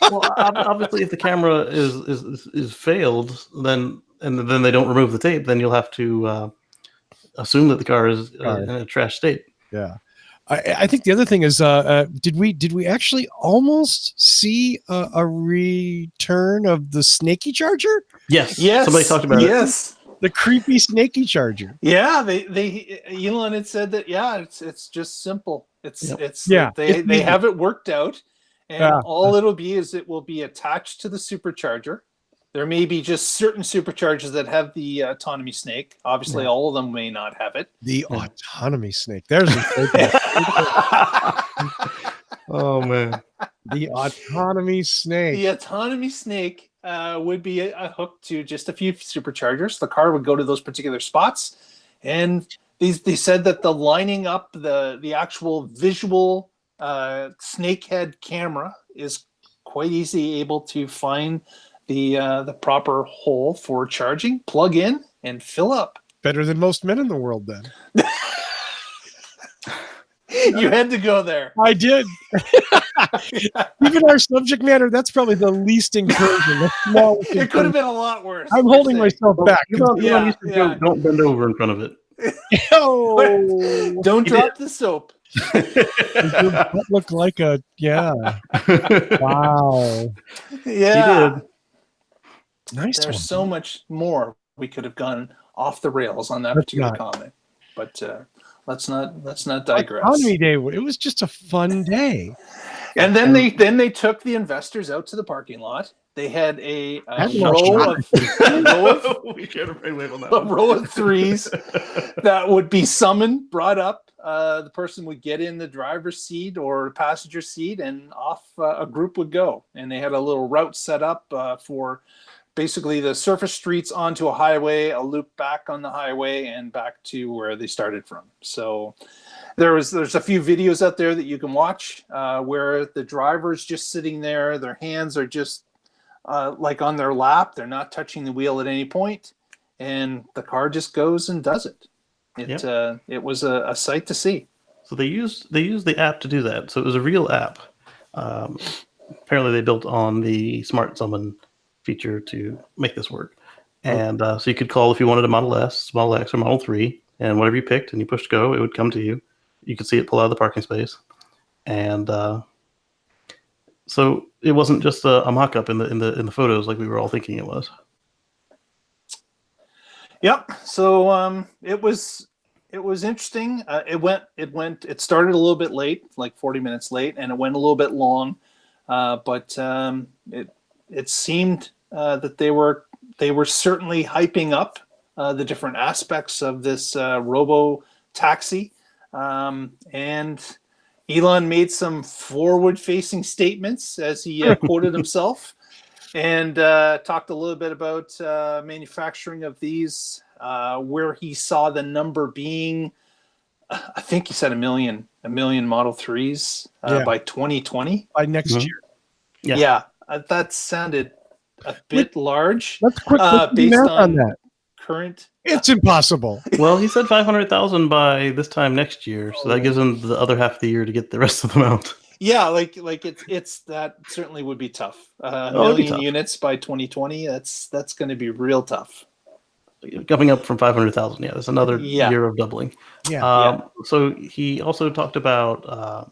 Well, obviously, if the camera is failed, then they don't remove the tape, then you'll have to assume that the car is in a trash state. Yeah. I think the other thing is, did we actually almost see a return of the snaky charger? Yes. Somebody talked about it. Yes. The creepy snaky charger. Yeah, Elon had said that. Yeah, it's just simple. Yeah, they it's easy. have it worked out, and Yeah. all it'll be is it will be attached to the supercharger. There may be just certain superchargers that have the autonomy snake. Obviously, all of them may not have it. The autonomy snake. There's a Oh man. the autonomy snake. The autonomy snake would be hooked to just a few superchargers. The car would go to those particular spots, and they said that the lining up the actual visual snakehead camera is quite easy, able to find the proper hole for charging, plug in, and fill up. Better than most men in the world, then. You had to go there. I did. Even our subject matter, that's probably the least encouraging. The smallest It could have encouraging. been a lot worse. I'm holding myself back. Yeah, yeah. Don't bend over in front of it. Oh, Don't drop the soap. does your butt look like a wow. Yeah. He did. Nice There's one. so much more we could have gone off the rails on that Let's particular not. comment, but let's not digress. Autonomy Day. It was just a fun day. And then they took the investors out to the parking lot. They had a That's row not of We shared a brainwave on that a one. row of threes that would be summoned, brought up. The person would get in the driver's seat or passenger seat, and off a group would go. And they had a little route set up for basically the surface streets onto a highway, a loop back on the highway, and back to where they started from. So there's a few videos out there that you can watch where the driver's just sitting there, their hands are just like on their lap, they're not touching the wheel at any point, and the car just goes and does it. It was a sight to see. So they used the app to do that. So it was a real app. Apparently they built on the Smart Summon feature to make this work. And so you could call if you wanted a Model S, Model X, or Model 3, and whatever you picked and you pushed go, it would come to you. You could see it pull out of the parking space. And so it wasn't just a mock-up in the photos like we were all thinking it was. Yep. So it was interesting. It started a little bit late, like 40 minutes late, and it went a little bit long. But it seemed that they were certainly hyping up the different aspects of this robo taxi, and Elon made some forward-facing statements as he quoted himself, and talked a little bit about manufacturing of these, where he saw the number being, I think he said a million Model 3s by 2020. By next year. Yeah. That sounded a bit large. Let's quickly do based math on on that. current. It's impossible. Well, he said 500,000 by this time next year, so that gives him the other half of the year to get the rest of them out. Yeah, like it's that certainly would be tough. It'd be Million tough. units by 2020. That's going to be real tough. Coming up from 500,000, yeah, that's another year of doubling. Yeah. So he also talked about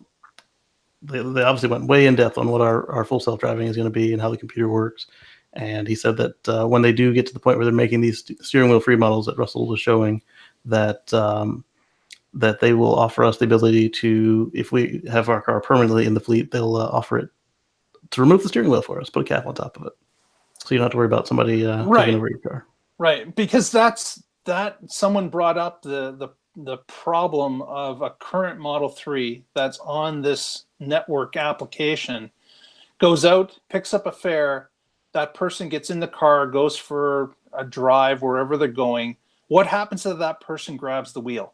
they obviously went way in depth on what our full self-driving is going to be and how the computer works. And he said that when they do get to the point where they're making these steering wheel free models that Russell was showing, that that they will offer us the ability to, if we have our car permanently in the fleet, they'll offer it to remove the steering wheel for us, put a cap on top of it, so you don't have to worry about somebody taking over your car. Right, because that someone brought up the problem of a current Model 3 that's on this network application, goes out, picks up a fare, that person gets in the car, goes for a drive wherever they're going. What happens if that person grabs the wheel?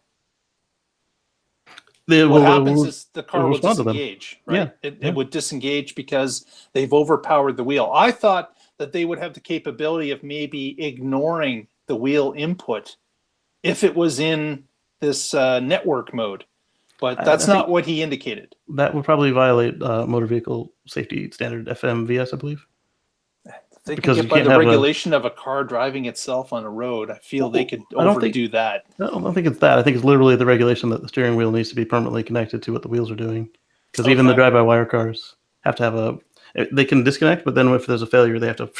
What happens is the car will disengage, right? It would disengage because they've overpowered the wheel. I thought that they would have the capability of maybe ignoring the wheel input if it was in this network mode, but that's not what he indicated. That would probably violate motor vehicle safety standard FMVS, I believe. They could get by the regulation of a car driving itself on a road. I feel they could overdo that. No, I don't think it's that. I think it's literally the regulation that the steering wheel needs to be permanently connected to what the wheels are doing. Because even the drive-by-wire cars have to have they can disconnect, but then if there's a failure, they have to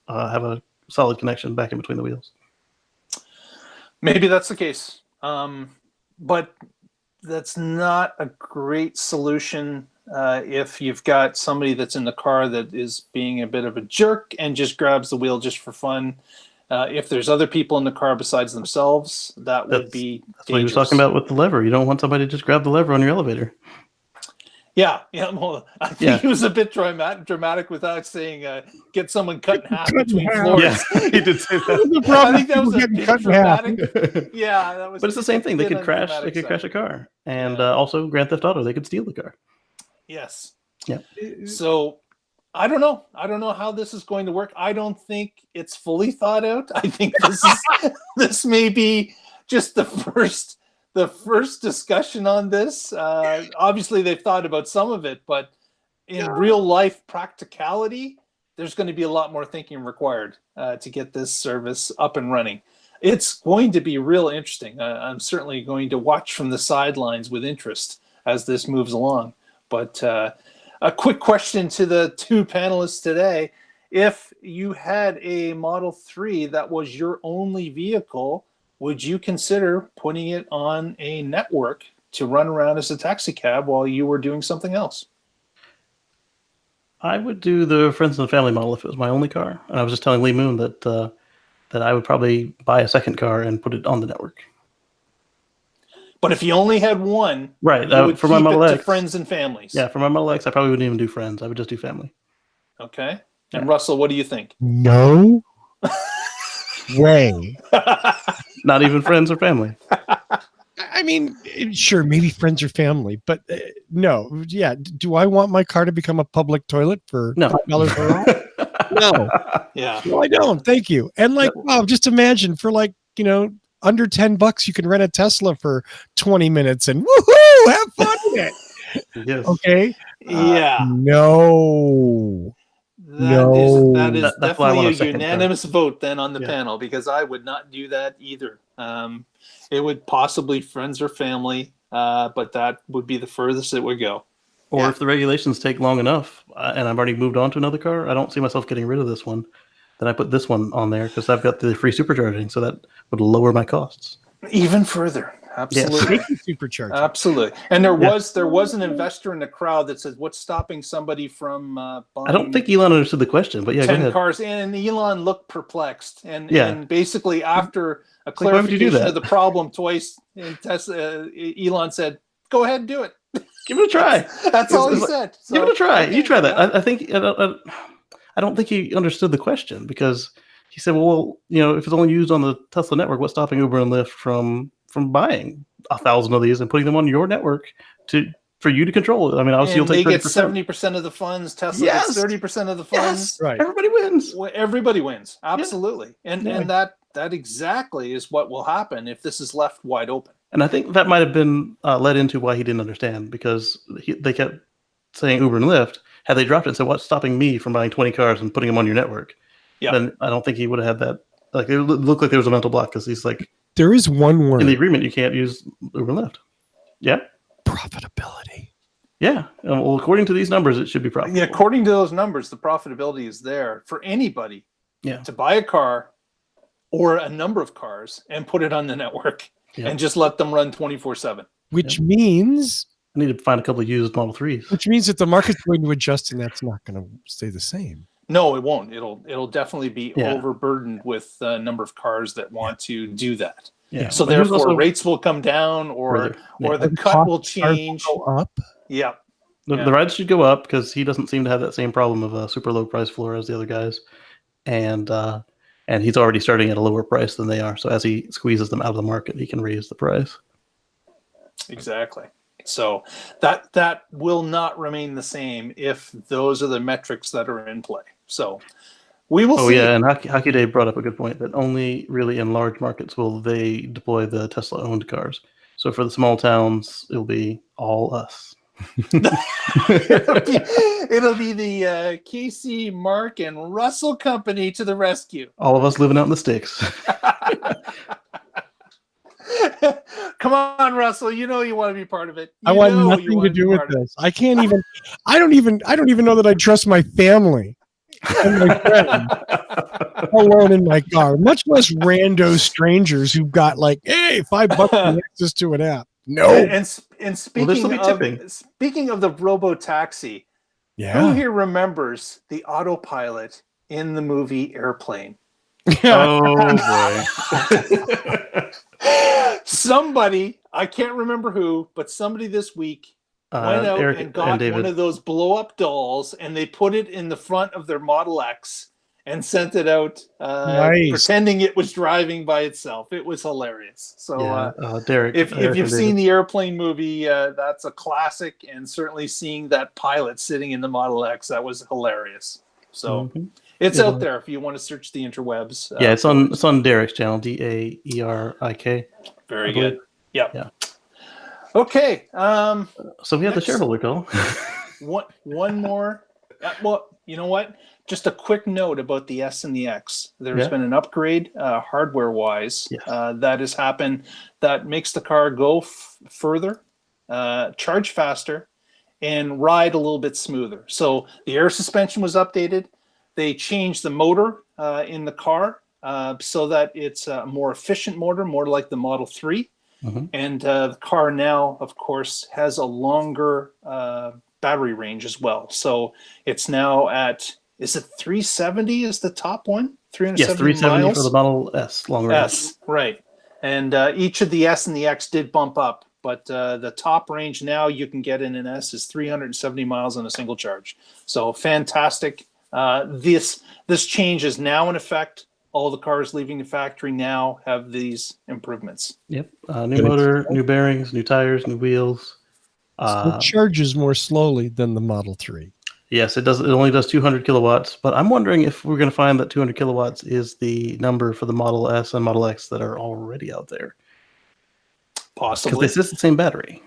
have a solid connection back in between the wheels. Maybe that's the case. But that's not a great solution if you've got somebody that's in the car that is being a bit of a jerk and just grabs the wheel just for fun. If there's other people in the car besides themselves, that would be That's what he was dangerous. talking about with the lever. You don't want somebody to just grab the lever on your elevator. Yeah. Well, I think he was a bit dramatic without saying get someone cut in half Cut in between half. floors. Yeah, he did say that. The problem I think that was a getting bit cut in half. dramatic. Yeah, that was. But it's the same thing. They bit could on crash. dramatic They could side. crash a car, and Yeah. also Grand Theft Auto. They could steal the car. Yes. Yeah. So I don't know. I don't know how this is going to work. I don't think it's fully thought out. I think this may be just the first discussion on this. Obviously, they've thought about some of it, but in real life practicality, there's going to be a lot more thinking required to get this service up and running. It's going to be real interesting. I'm certainly going to watch from the sidelines with interest as this moves along. But a quick question to the two panelists today. If you had a Model 3 that was your only vehicle, would you consider putting it on a network to run around as a taxi cab while you were doing something else? I would do the friends and family model if it was my only car. And I was just telling Lee Moon that I would probably buy a second car and put it on the network. But if you only had one, Right. you would For my keep Model it to X, friends and families. Yeah, for my Model X, I probably wouldn't even do friends. I would just do family. Okay. And Russell, what do you think? No way. Not even friends or family. I mean, sure, maybe friends or family, but no. Yeah. Do I want my car to become a public toilet for No. $5 a lot? No. Yeah. No, I don't. Thank you. And like, wow, just imagine for like, under $10, you can rent a Tesla for 20 minutes and woohoo, have fun with it. Yes. Okay. Yeah. No. That is That's why I want definitely a a second car. unanimous vote then on the Yeah. panel, because I would not do that either. It would possibly friends or family, but that would be the furthest it would go. Or if the regulations take long enough, and I've already moved on to another car, I don't see myself getting rid of this one. Then I put this one on there because I've got the free supercharging, so that would lower my costs. Even further. Absolutely. Supercharged. Absolutely. And there was an investor in the crowd that says, what's stopping somebody from buying I don't think Elon understood the question, but yeah, go 10 ahead. cars? And Elon looked perplexed. And basically after a why would you do clarification that? of the problem twice, and Elon said, go ahead and do it. Give it a try. That's all he said. So, Give it a try. okay, You try that. yeah. I think I don't think he understood the question because he said, "Well, if it's only used on the Tesla network, what's stopping Uber and Lyft from buying 1,000 of these and putting them on your network for you to control it? I mean, obviously And you'll take they get 30%. 70% of the funds. Tesla Yes. gets 30% of the funds. Yes, Right. Everybody wins. Well, everybody wins. Absolutely. And Yeah. and that exactly is what will happen if this is left wide open. And I think that might have been led into why he didn't understand because they kept saying Uber and Lyft. Had they dropped it and said, "What's stopping me from buying 20 cars and putting them on your network?" Yeah. Then I don't think he would have had that. Like it looked like there was a mental block because he's like, There is one word. in the agreement, you can't use Uber and Lyft. Yeah. Profitability. Yeah. Well, according to these numbers, it should be profitable. Yeah, according to those numbers, the profitability is there for anybody to buy a car or a number of cars and put it on the network and just let them run 24/7. Which means I need to find a couple of used Model 3s. Which means that the market's going to adjust and that's not going to stay the same. No, it won't. It'll definitely be Yeah. overburdened with the number of cars that want to do that. Yeah. So But he was therefore, also- rates will come down, or Further. or Yeah. the cut will change. Go up. Yeah, The rides should go up because he doesn't seem to have that same problem of a super low price floor as the other guys, and he's already starting at a lower price than they are. So as he squeezes them out of the market, he can raise the price. exactly. So that will not remain the same if those are the metrics that are in play. So we will see. Oh yeah, and Hockey Dave brought up a good point that only really in large markets will they deploy the Tesla owned cars. So for the small towns, it'll be all us. It'll be the Casey, Mark, and Russell company to the rescue. All of us living out in the sticks. Come on, Russell. You know you want to be part of it. I want nothing to do with this. I can't even. I don't even know that I trust my family. and my friend alone in my car, much less rando strangers who've got like, hey, $5 for access to an app. No. And Well, speaking there'll still be of tipping. speaking of the robo taxi, who Yeah. here remembers the autopilot in the movie Airplane? Oh boy. Somebody, I can't remember who, but somebody this week went out Eric and got David. one of those blow up dolls and they put it in the front of their Model X and sent it out Nice. pretending it was driving by itself. It was hilarious. So Derek. if Eric you've and seen David. the Airplane movie, that's a classic, and certainly seeing that pilot sitting in the Model X, that was hilarious. So Mhm. it's Yeah. out there if you want to search the interwebs. Yeah, it's on Derek's channel, Daerik. Very I believe. good. Yep. Yeah. Okay. So we have the Next. shareholder call. One more. Well, you know what? Just a quick note about the S and the X. There's Yeah. been an upgrade hardware-wise Yes. that has happened that makes the car go further, charge faster, and ride a little bit smoother. So the air suspension was updated. They changed the motor in the car so that it's a more efficient motor, more like the Model 3. Mhm. And the car now, of course, has a longer battery range as well. So it's now at, is it 370 is the top one? 370 Yes, 370 miles? for the Model S long range. S, right. And each of the S and the X did bump up, but the top range now you can get in an S is 370 miles on a single charge. So fantastic. This change is now in effect. All the cars leaving the factory now have these improvements. Yep. New motor, new bearings, new tires, new wheels. It charges more slowly than the Model 3. Yes, it does. It only does 200 kilowatts. But I'm wondering if we're going to find that 200 kilowatts is the number for the Model S and Model X that are already out there. Possibly. Because this is the same battery.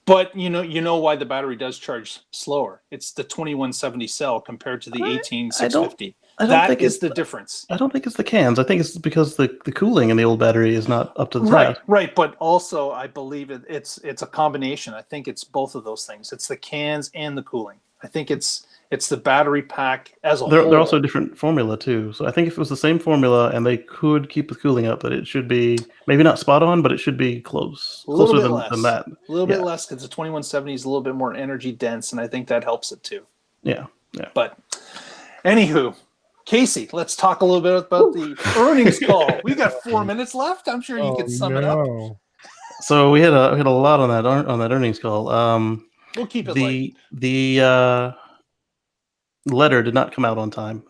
But you know why the battery does charge slower. It's the 2170 cell compared to the 18650. That is the difference. I don't think it's the cans. I think it's because the cooling in the old battery is not up to the task. Right. But also, I believe it's a combination. I think it's both of those things. It's the cans and the cooling. I think it's the battery pack as a whole. They're also a different formula too. So I think if it was the same formula and they could keep the cooling up, that it should be maybe not spot on, but it should be closer than that. A little bit less because the 2170 is a little bit more energy dense, and I think that helps it too. Yeah. But anywho, Casey, let's talk a little bit about the earnings call. We got 4 minutes left. I'm sure you can sum it up. So we had a lot on that earnings call. We'll keep it light. The letter did not come out on time.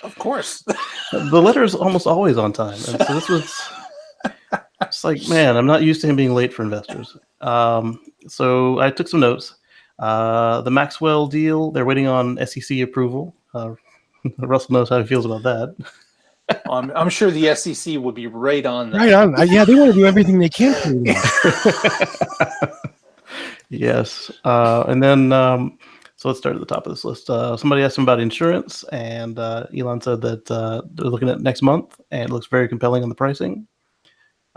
Of course. The letter is almost always on time. And so this was it's like, man, I'm not used to him being late for investors. So I took some notes. The Maxwell deal, they're waiting on SEC approval. Russell knows how he feels about that. I'm sure the SEC will be right on that. Right on. Yeah, they want to do everything they can for you. Yes. And then, so let's start at the top of this list. Somebody asked him about insurance, and Elon said that they're looking at next month, and it looks very compelling on the pricing.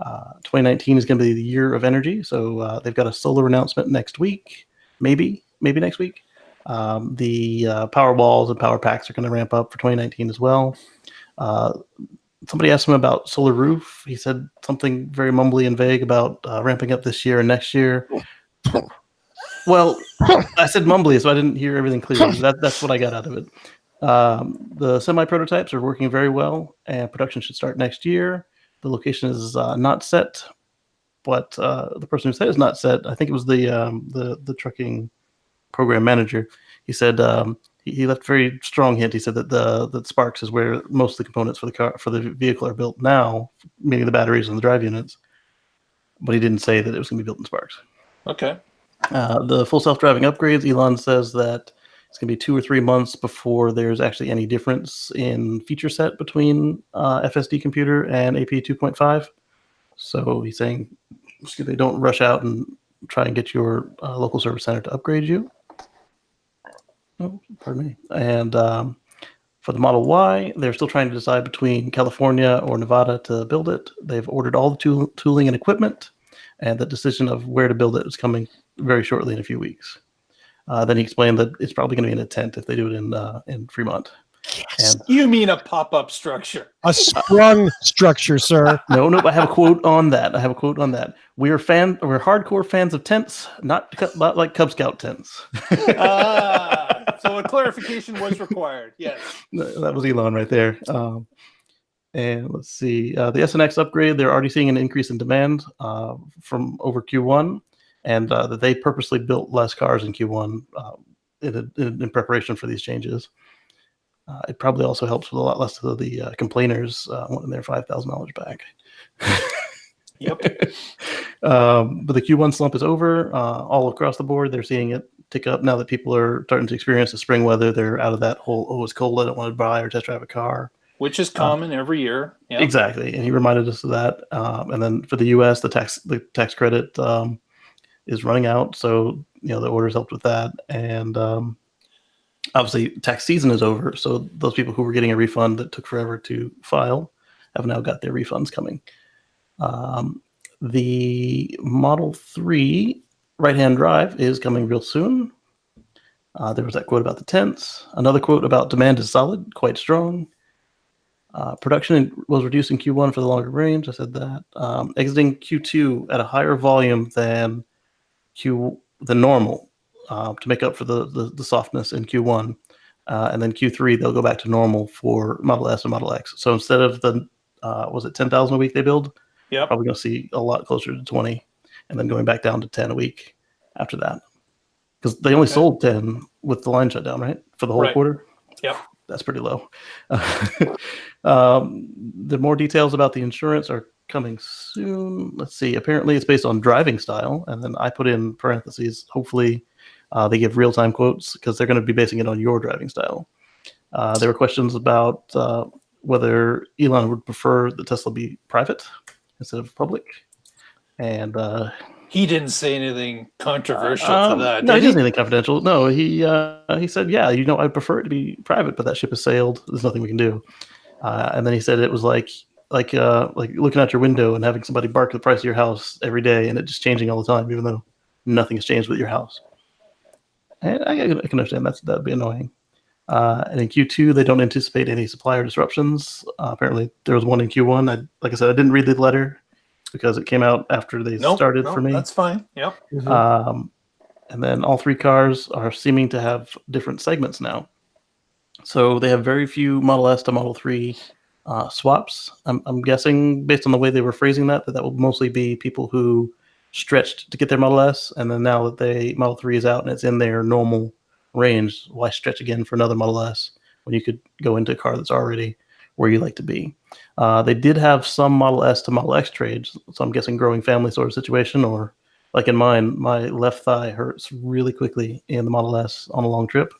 2019 is going to be the year of energy, so they've got a solar announcement next week, maybe next week. The power walls and power packs are going to ramp up for 2019 as well. Somebody asked him about solar roof. He said something very mumbly and vague about ramping up this year and next year. Well, I said mumbly, so I didn't hear everything clearly. That's what I got out of it. The semi-prototypes are working very well, and production should start next year. The location is not set, but the person who said it's not set, I think it was the trucking program manager. He said he left a very strong hint. He said that Sparks is where most of the components for the vehicle are built now, meaning the batteries and the drive units. But he didn't say that it was going to be built in Sparks. Okay. The full self-driving upgrades, Elon says that it's going to be 2 or 3 months before there's actually any difference in feature set between FSD computer and AP 2.5. So he's saying, don't rush out and try and get your local service center to upgrade you. Oh, pardon me. And for the Model Y, they're still trying to decide between California or Nevada to build it. They've ordered all the tooling and equipment, and the decision of where to build it is coming very shortly in a few weeks. Then he explained that it's probably going to be in a tent if they do it in Fremont. Yes. And You mean a pop-up structure? A sprung structure, sir. no, I have a quote on that. We're hardcore fans of tents, not like Cub Scout tents. So a clarification was required. Yes. That was Elon right there. And let's see, the SNX upgrade, they're already seeing an increase in demand from over Q1, and that they purposely built less cars in Q1 in preparation for these changes. It probably also helps with a lot less of the complainers wanting their $5,000 back. Yep. But the Q1 slump is over all across the board. They're seeing it tick up now that people are starting to experience the spring weather. They're out of that whole, oh, it's cold, I don't want to buy or test drive a car. Which is common every year. Yep. Exactly, and he reminded us of that. And then for the U.S., the tax credit is running out, so the orders helped with that. And obviously, tax season is over, so those people who were getting a refund that took forever to file have now got their refunds coming. The Model 3 right-hand drive is coming real soon. There was that quote about the tents. Another quote about demand is solid, quite strong. Production was reduced in Q1 for the longer range. I said that. Exiting Q2 at a higher volume than normal to make up for the softness in Q1. And then Q3, they'll go back to normal for Model S and Model X. So instead of was it 10,000 a week they build? Yep. Probably going to see a lot closer to 20, and then going back down to 10 a week after that. Because they only sold 10 with the line shut down, right? For the whole quarter? Yep. That's pretty low. The more details about the insurance are coming soon. Let's see. Apparently, it's based on driving style, and then I put in parentheses. Hopefully, they give real-time quotes because they're going to be basing it on your driving style. There were questions about whether Elon would prefer the Tesla be private instead of public, and he didn't say anything controversial to that. No, he didn't say anything confidential. No, he said, yeah, I prefer it to be private, but that ship has sailed. There's nothing we can do. And then he said it was like looking out your window and having somebody bark the price of your house every day, and it just changing all the time, even though nothing has changed with your house. And I can understand that'd be annoying. And in Q2, they don't anticipate any supplier disruptions. Apparently, there was one in Q1. Like I said, I didn't read the letter because it came out after they started for me. That's fine. Yep. Mm-hmm. And then all three cars are seeming to have different segments now. So they have very few Model S to Model 3 swaps. I'm guessing, based on the way they were phrasing that will mostly be people who stretched to get their Model S, and then now that Model 3 is out and it's in their normal range, why stretch again for another Model S when you could go into a car that's already where you like to be? They did have some Model S to Model X trades, so I'm guessing growing family sort of situation, or like in mine, my left thigh hurts really quickly in the Model S on a long trip,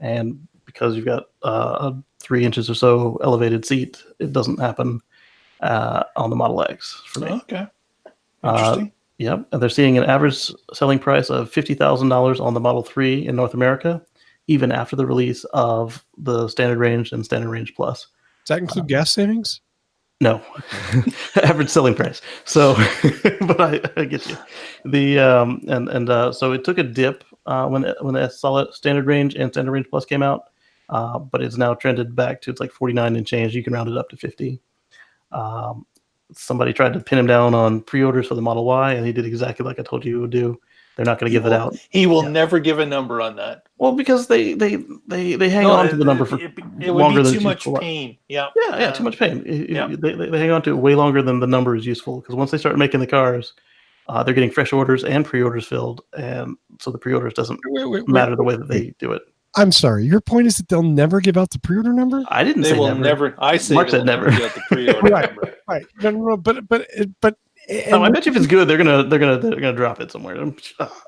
and because you've got a 3 inches or so elevated seat, it doesn't happen on the Model X for me. Okay, interesting. Yep, and they're seeing an average selling price of $50,000 on the Model 3 in North America, even after the release of the Standard Range and Standard Range Plus. Does that include gas savings? No, average selling price. So, but I get you. So it took a dip when the solid Standard Range and Standard Range Plus came out, but it's now trended back to, it's like 49 and change. You can round it up to 50. Somebody tried to pin him down on pre-orders for the Model Y, and he did exactly like I told you he would do. They're not going to give it out. He will never give a number on that. Well, because they hang on to the number for it longer would be than too much pain. Yeah. Yeah, too much pain. They hang on to it way longer than the number is useful, because once they start making the cars, they're getting fresh orders and pre-orders filled, and so the pre-orders doesn't matter the way that they do it. I'm sorry. Your point is that they'll never give out the pre-order number? I didn't say will never. never. I say Mark they will said never. never give out the pre-order number. Right. No, but I bet you if it's good, they're gonna drop it somewhere, and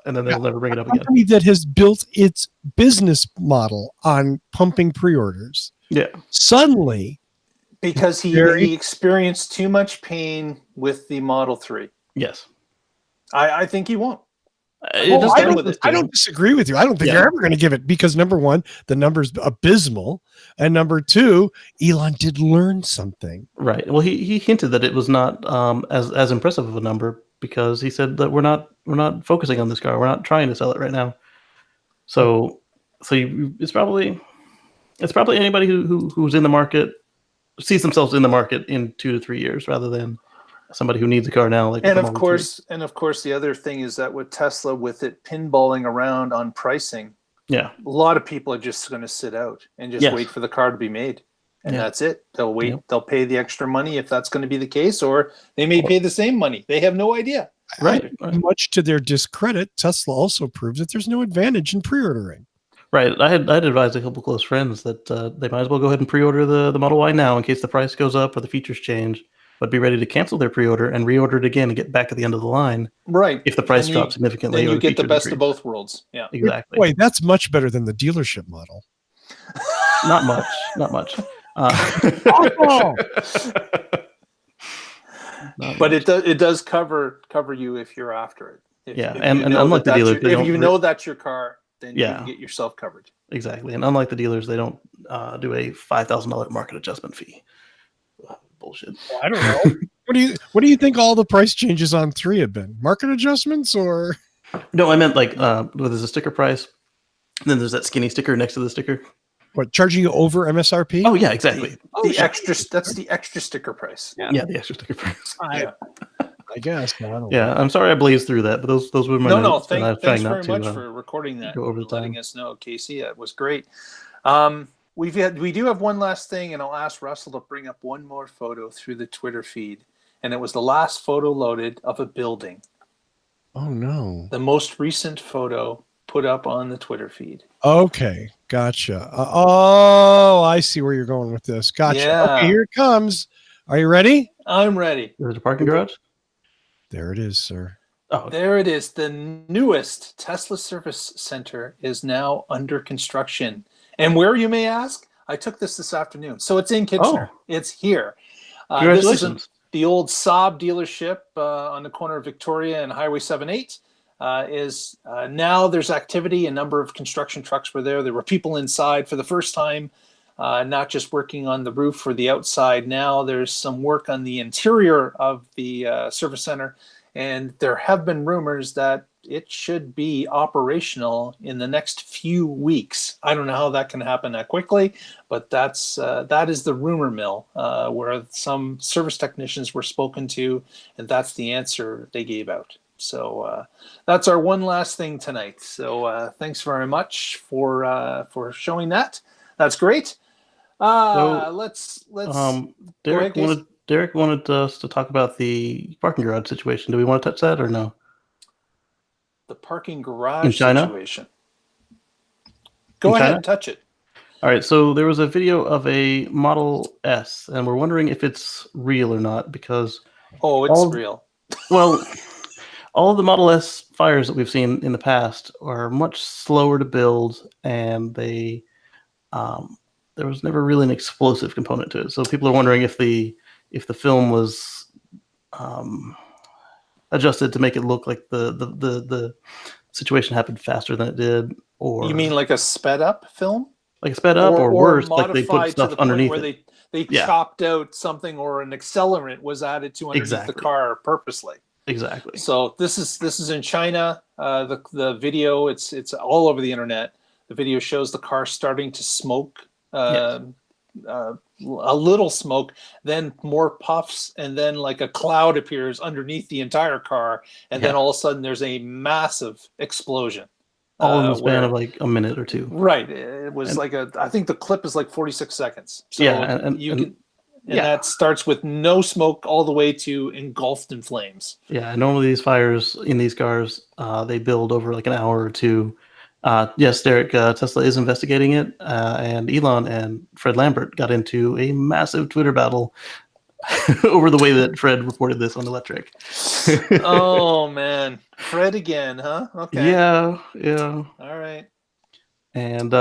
then they'll never bring it up again. Company that has built its business model on pumping pre-orders. Yeah. Suddenly, because he experienced too much pain with the Model 3. Yes. I think he won't. I don't disagree with you. I don't think you're ever going to give it, because number one, the number's abysmal, and number two, Elon did learn something. Right. Well, he hinted that it was not as impressive of a number, because he said that we're not focusing on this car. We're not trying to sell it right now. So it's probably, It's probably anybody who's in the market, sees themselves in the market in 2 to 3 years, rather than somebody who needs a car now. Like And with the of Model 3. course, the other thing is that with Tesla, with it pinballing around on pricing, Yeah, a lot of people are just going to sit out and just Yes. wait for the car to be made. And Yeah. that's it. They'll wait. Yep. They'll pay the extra money if that's going to be the case, or they may pay the same money. They have no idea. right. Much to their discredit, Tesla also proves that there's no advantage in pre-ordering. Right. I'd advised a couple close friends that they might as well go ahead and pre-order the Model Y now in case the price goes up or the features change, but be ready to cancel their pre-order and reorder it again and get back at the end of the line Right. if the price And drops significantly. Then or you get the features best of increase. both worlds. Yeah. Exactly. Wait, that's much better than the dealership model. Not much. Not much. Oh! Not But much. it does cover you if you're after it. Yeah, If and you know unlike the that's dealers, they if don't you know that's your car, then you Yeah. can get yourself covered. Exactly. And unlike the dealers, they don't do a $5,000 market adjustment fee. Bullshit. I don't know. What do you think all the price changes on 3 have been? Market adjustments or No, I meant like there's a sticker price, then there's that skinny sticker next to the sticker. what, charging you over MSRP? Oh yeah, exactly. That's the extra sticker price. Yeah, the extra sticker price. I guess. I don't Yeah, know. I'm sorry I blazed through that, but those were my notes. And I was Thanks trying very not much to for recording that go over the and letting time. us know, Casey. That was great. We do have one last thing, and I'll ask Russell to bring up one more photo through the Twitter feed. And it was the last photo loaded of a building. Oh no. The most recent photo put up on the Twitter feed. Okay, gotcha. Oh, I see where you're going with this. Gotcha. Yeah. Okay, here it comes. Are you ready? I'm ready. There's a parking garage. There it is, sir. Oh, There it is. The newest Tesla Service Center is now under construction. And where, you may ask? I took this afternoon. So it's in Kitchener. It's here. This congratulations! is the old Saab dealership on the corner of Victoria and Highway 78. Now there's activity. A number of construction trucks were there. There were people inside for the first time, not just working on the roof or the outside. Now there's some work on the interior of the service center. And there have been rumors that it should be operational in the next few weeks. I don't know how that can happen that quickly, but that is the rumor mill where some service technicians were spoken to, and that's the answer they gave out. So that's our one last thing tonight. So thanks very much for showing that. That's great. Let's. Derek wanted us to talk about the parking garage situation. Do we want to touch that or no? The parking garage In China? situation. Go ahead and touch it. All right, so there was a video of a Model S, and we're wondering if it's real or not because it's real. Well, all of the Model S fires that we've seen in the past are much slower to build, and they there was never really an explosive component to it. So people are wondering if the film was adjusted to make it look like the situation happened faster than it did, or You mean like a sped up film? like sped up, or worse, like they put modified to stuff the point underneath where it. they Yeah. chopped out something, or an accelerant was added to underneath Exactly. the car purposely. Exactly. So this is in China. The video, it's all over the internet. The video shows the car starting to smoke, Yes. a little smoke, then more puffs, and then like a cloud appears underneath the entire car, and then Yeah. all of a sudden there's a massive explosion. All in the span where- of like a minute or two. Right. It was And- I think the clip is like 46 seconds. So Yeah, and yeah. that starts with no smoke all the way to engulfed in flames. Yeah, normally these fires in these cars, they build over like an hour or two. Yes, Derek, Tesla is investigating it, and Elon and Fred Lambert got into a massive Twitter battle over the way that Fred reported this on Electric. Oh man, Fred again, huh? Okay. Yeah. All right. And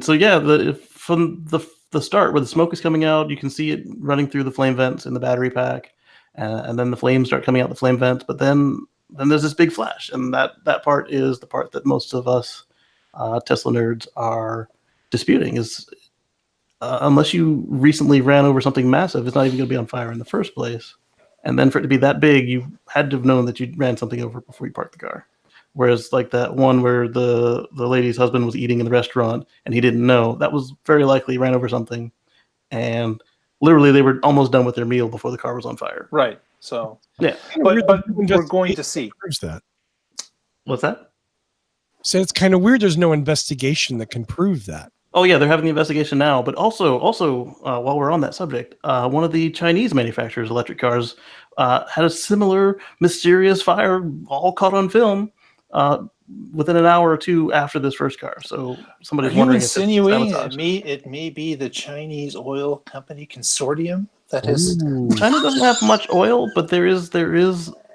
so yeah, from the start where the smoke is coming out, you can see it running through the flame vents in the battery pack, and then the flames start coming out the flame vents. But then there's this big flash, and that part is the part that most of us Tesla nerds are disputing. Is unless you recently ran over something massive, it's not even going to be on fire in the first place. And then for it to be that big, you had to have known that you ran something over before you parked the car. Whereas like that one where the lady's husband was eating in the restaurant and he didn't know, that was very likely ran over something, and literally they were almost done with their meal before the car was on fire. Right. So, Yeah. but we're going to see. Proves that. What's that? So it's kind of weird. There's no investigation that can prove that. Oh yeah, they're having the investigation now. But also, while we're on that subject, one of the Chinese manufacturers' of electric cars had a similar mysterious fire, all caught on film, within an hour or two after this first car. So somebody's Are you wondering insinuating if it's sabotage. it may be the Chinese oil company consortium that has? Ooh. China doesn't have much oil, but there is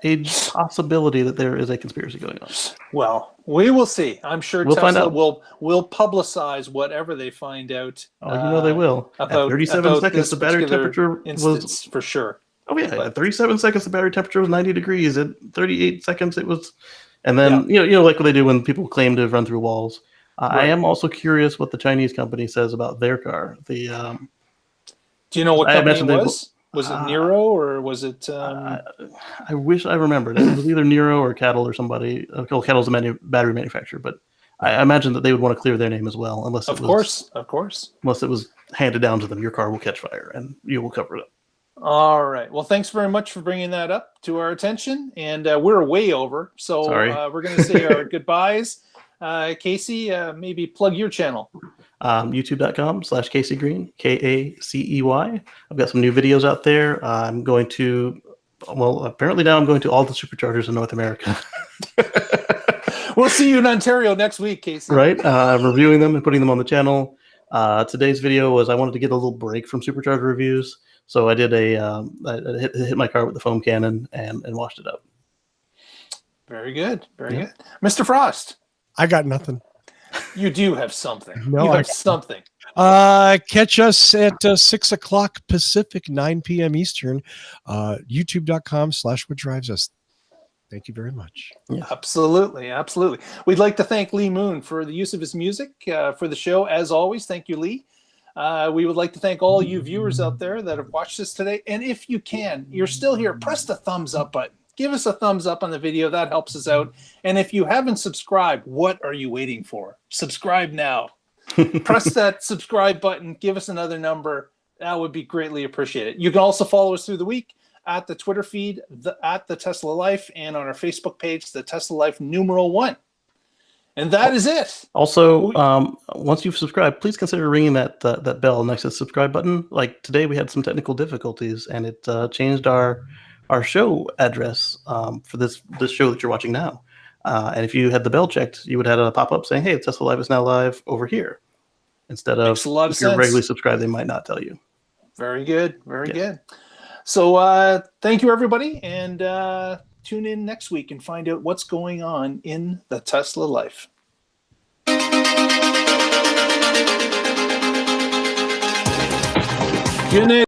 a possibility that there is a conspiracy going on. Well, we will see. I'm sure We'll find Tesla out. will publicize whatever they find out. Oh, they will. At About 37 seconds, this the battery particular temperature instance, was. for sure. Oh yeah, But- at 37 seconds, the battery temperature was 90 degrees. At 38 seconds, it was. And then you know, like what they do when people claim to run through walls. I Right. am also curious what the Chinese company says about their car. The Do you know what I company it imagine they was? Was it Nero or was it? I wish I remembered. It was either Nero or Cattle or somebody. Well, Cattle's a battery manufacturer, but I imagine that they would want to clear their name as well, unless of course. unless it was handed down to them. Your car will catch fire, and you will cover it up. All right. Well, thanks very much for bringing that up to our attention, and we're way over, so Sorry. we're going to say our goodbyes. Casey, maybe plug your channel. YouTube.com/Casey Green, KACEY. I've got some new videos out there. I'm going to, well, apparently now I'm going to all the superchargers in North America. We'll see you in Ontario next week, Casey. Right? Reviewing them and putting them on the channel. Today's video was I wanted to get a little break from supercharger reviews. So I did I hit my car with the foam cannon and washed it up. Very good. Very good. Mr. Frost, I got nothing. you do have something. No, you I have got something. Catch us at 6 o'clock Pacific, 9 p.m. Eastern. YouTube.com/what drives us. Thank you very much. Absolutely. Absolutely. We'd like to thank Lee Moon for the use of his music for the show. As always, thank you, Lee. We would like to thank all you viewers out there that have watched this today. And if you can, you're still here, press the thumbs up button. Give us a thumbs up on the video. That helps us out. And if you haven't subscribed, what are you waiting for? Subscribe now. Press that subscribe button. Give us another number. That would be greatly appreciated. You can also follow us through the week at the Twitter feed, at the Tesla Life, and on our Facebook page, the Tesla Life #1. And that is it. Also, once you've subscribed, please consider ringing that bell next to the subscribe button. Like today, we had some technical difficulties, and it changed our show address for this show that you're watching now. And if you had the bell checked, you would have had a pop-up saying, "Hey, Tesla Live is now live over here." Instead of Makes a lot of if you're sense. regularly subscribed, they might not tell you. Very good. Very good. So thank you, everybody. And tune in next week and find out what's going on in the Tesla Life. Good night.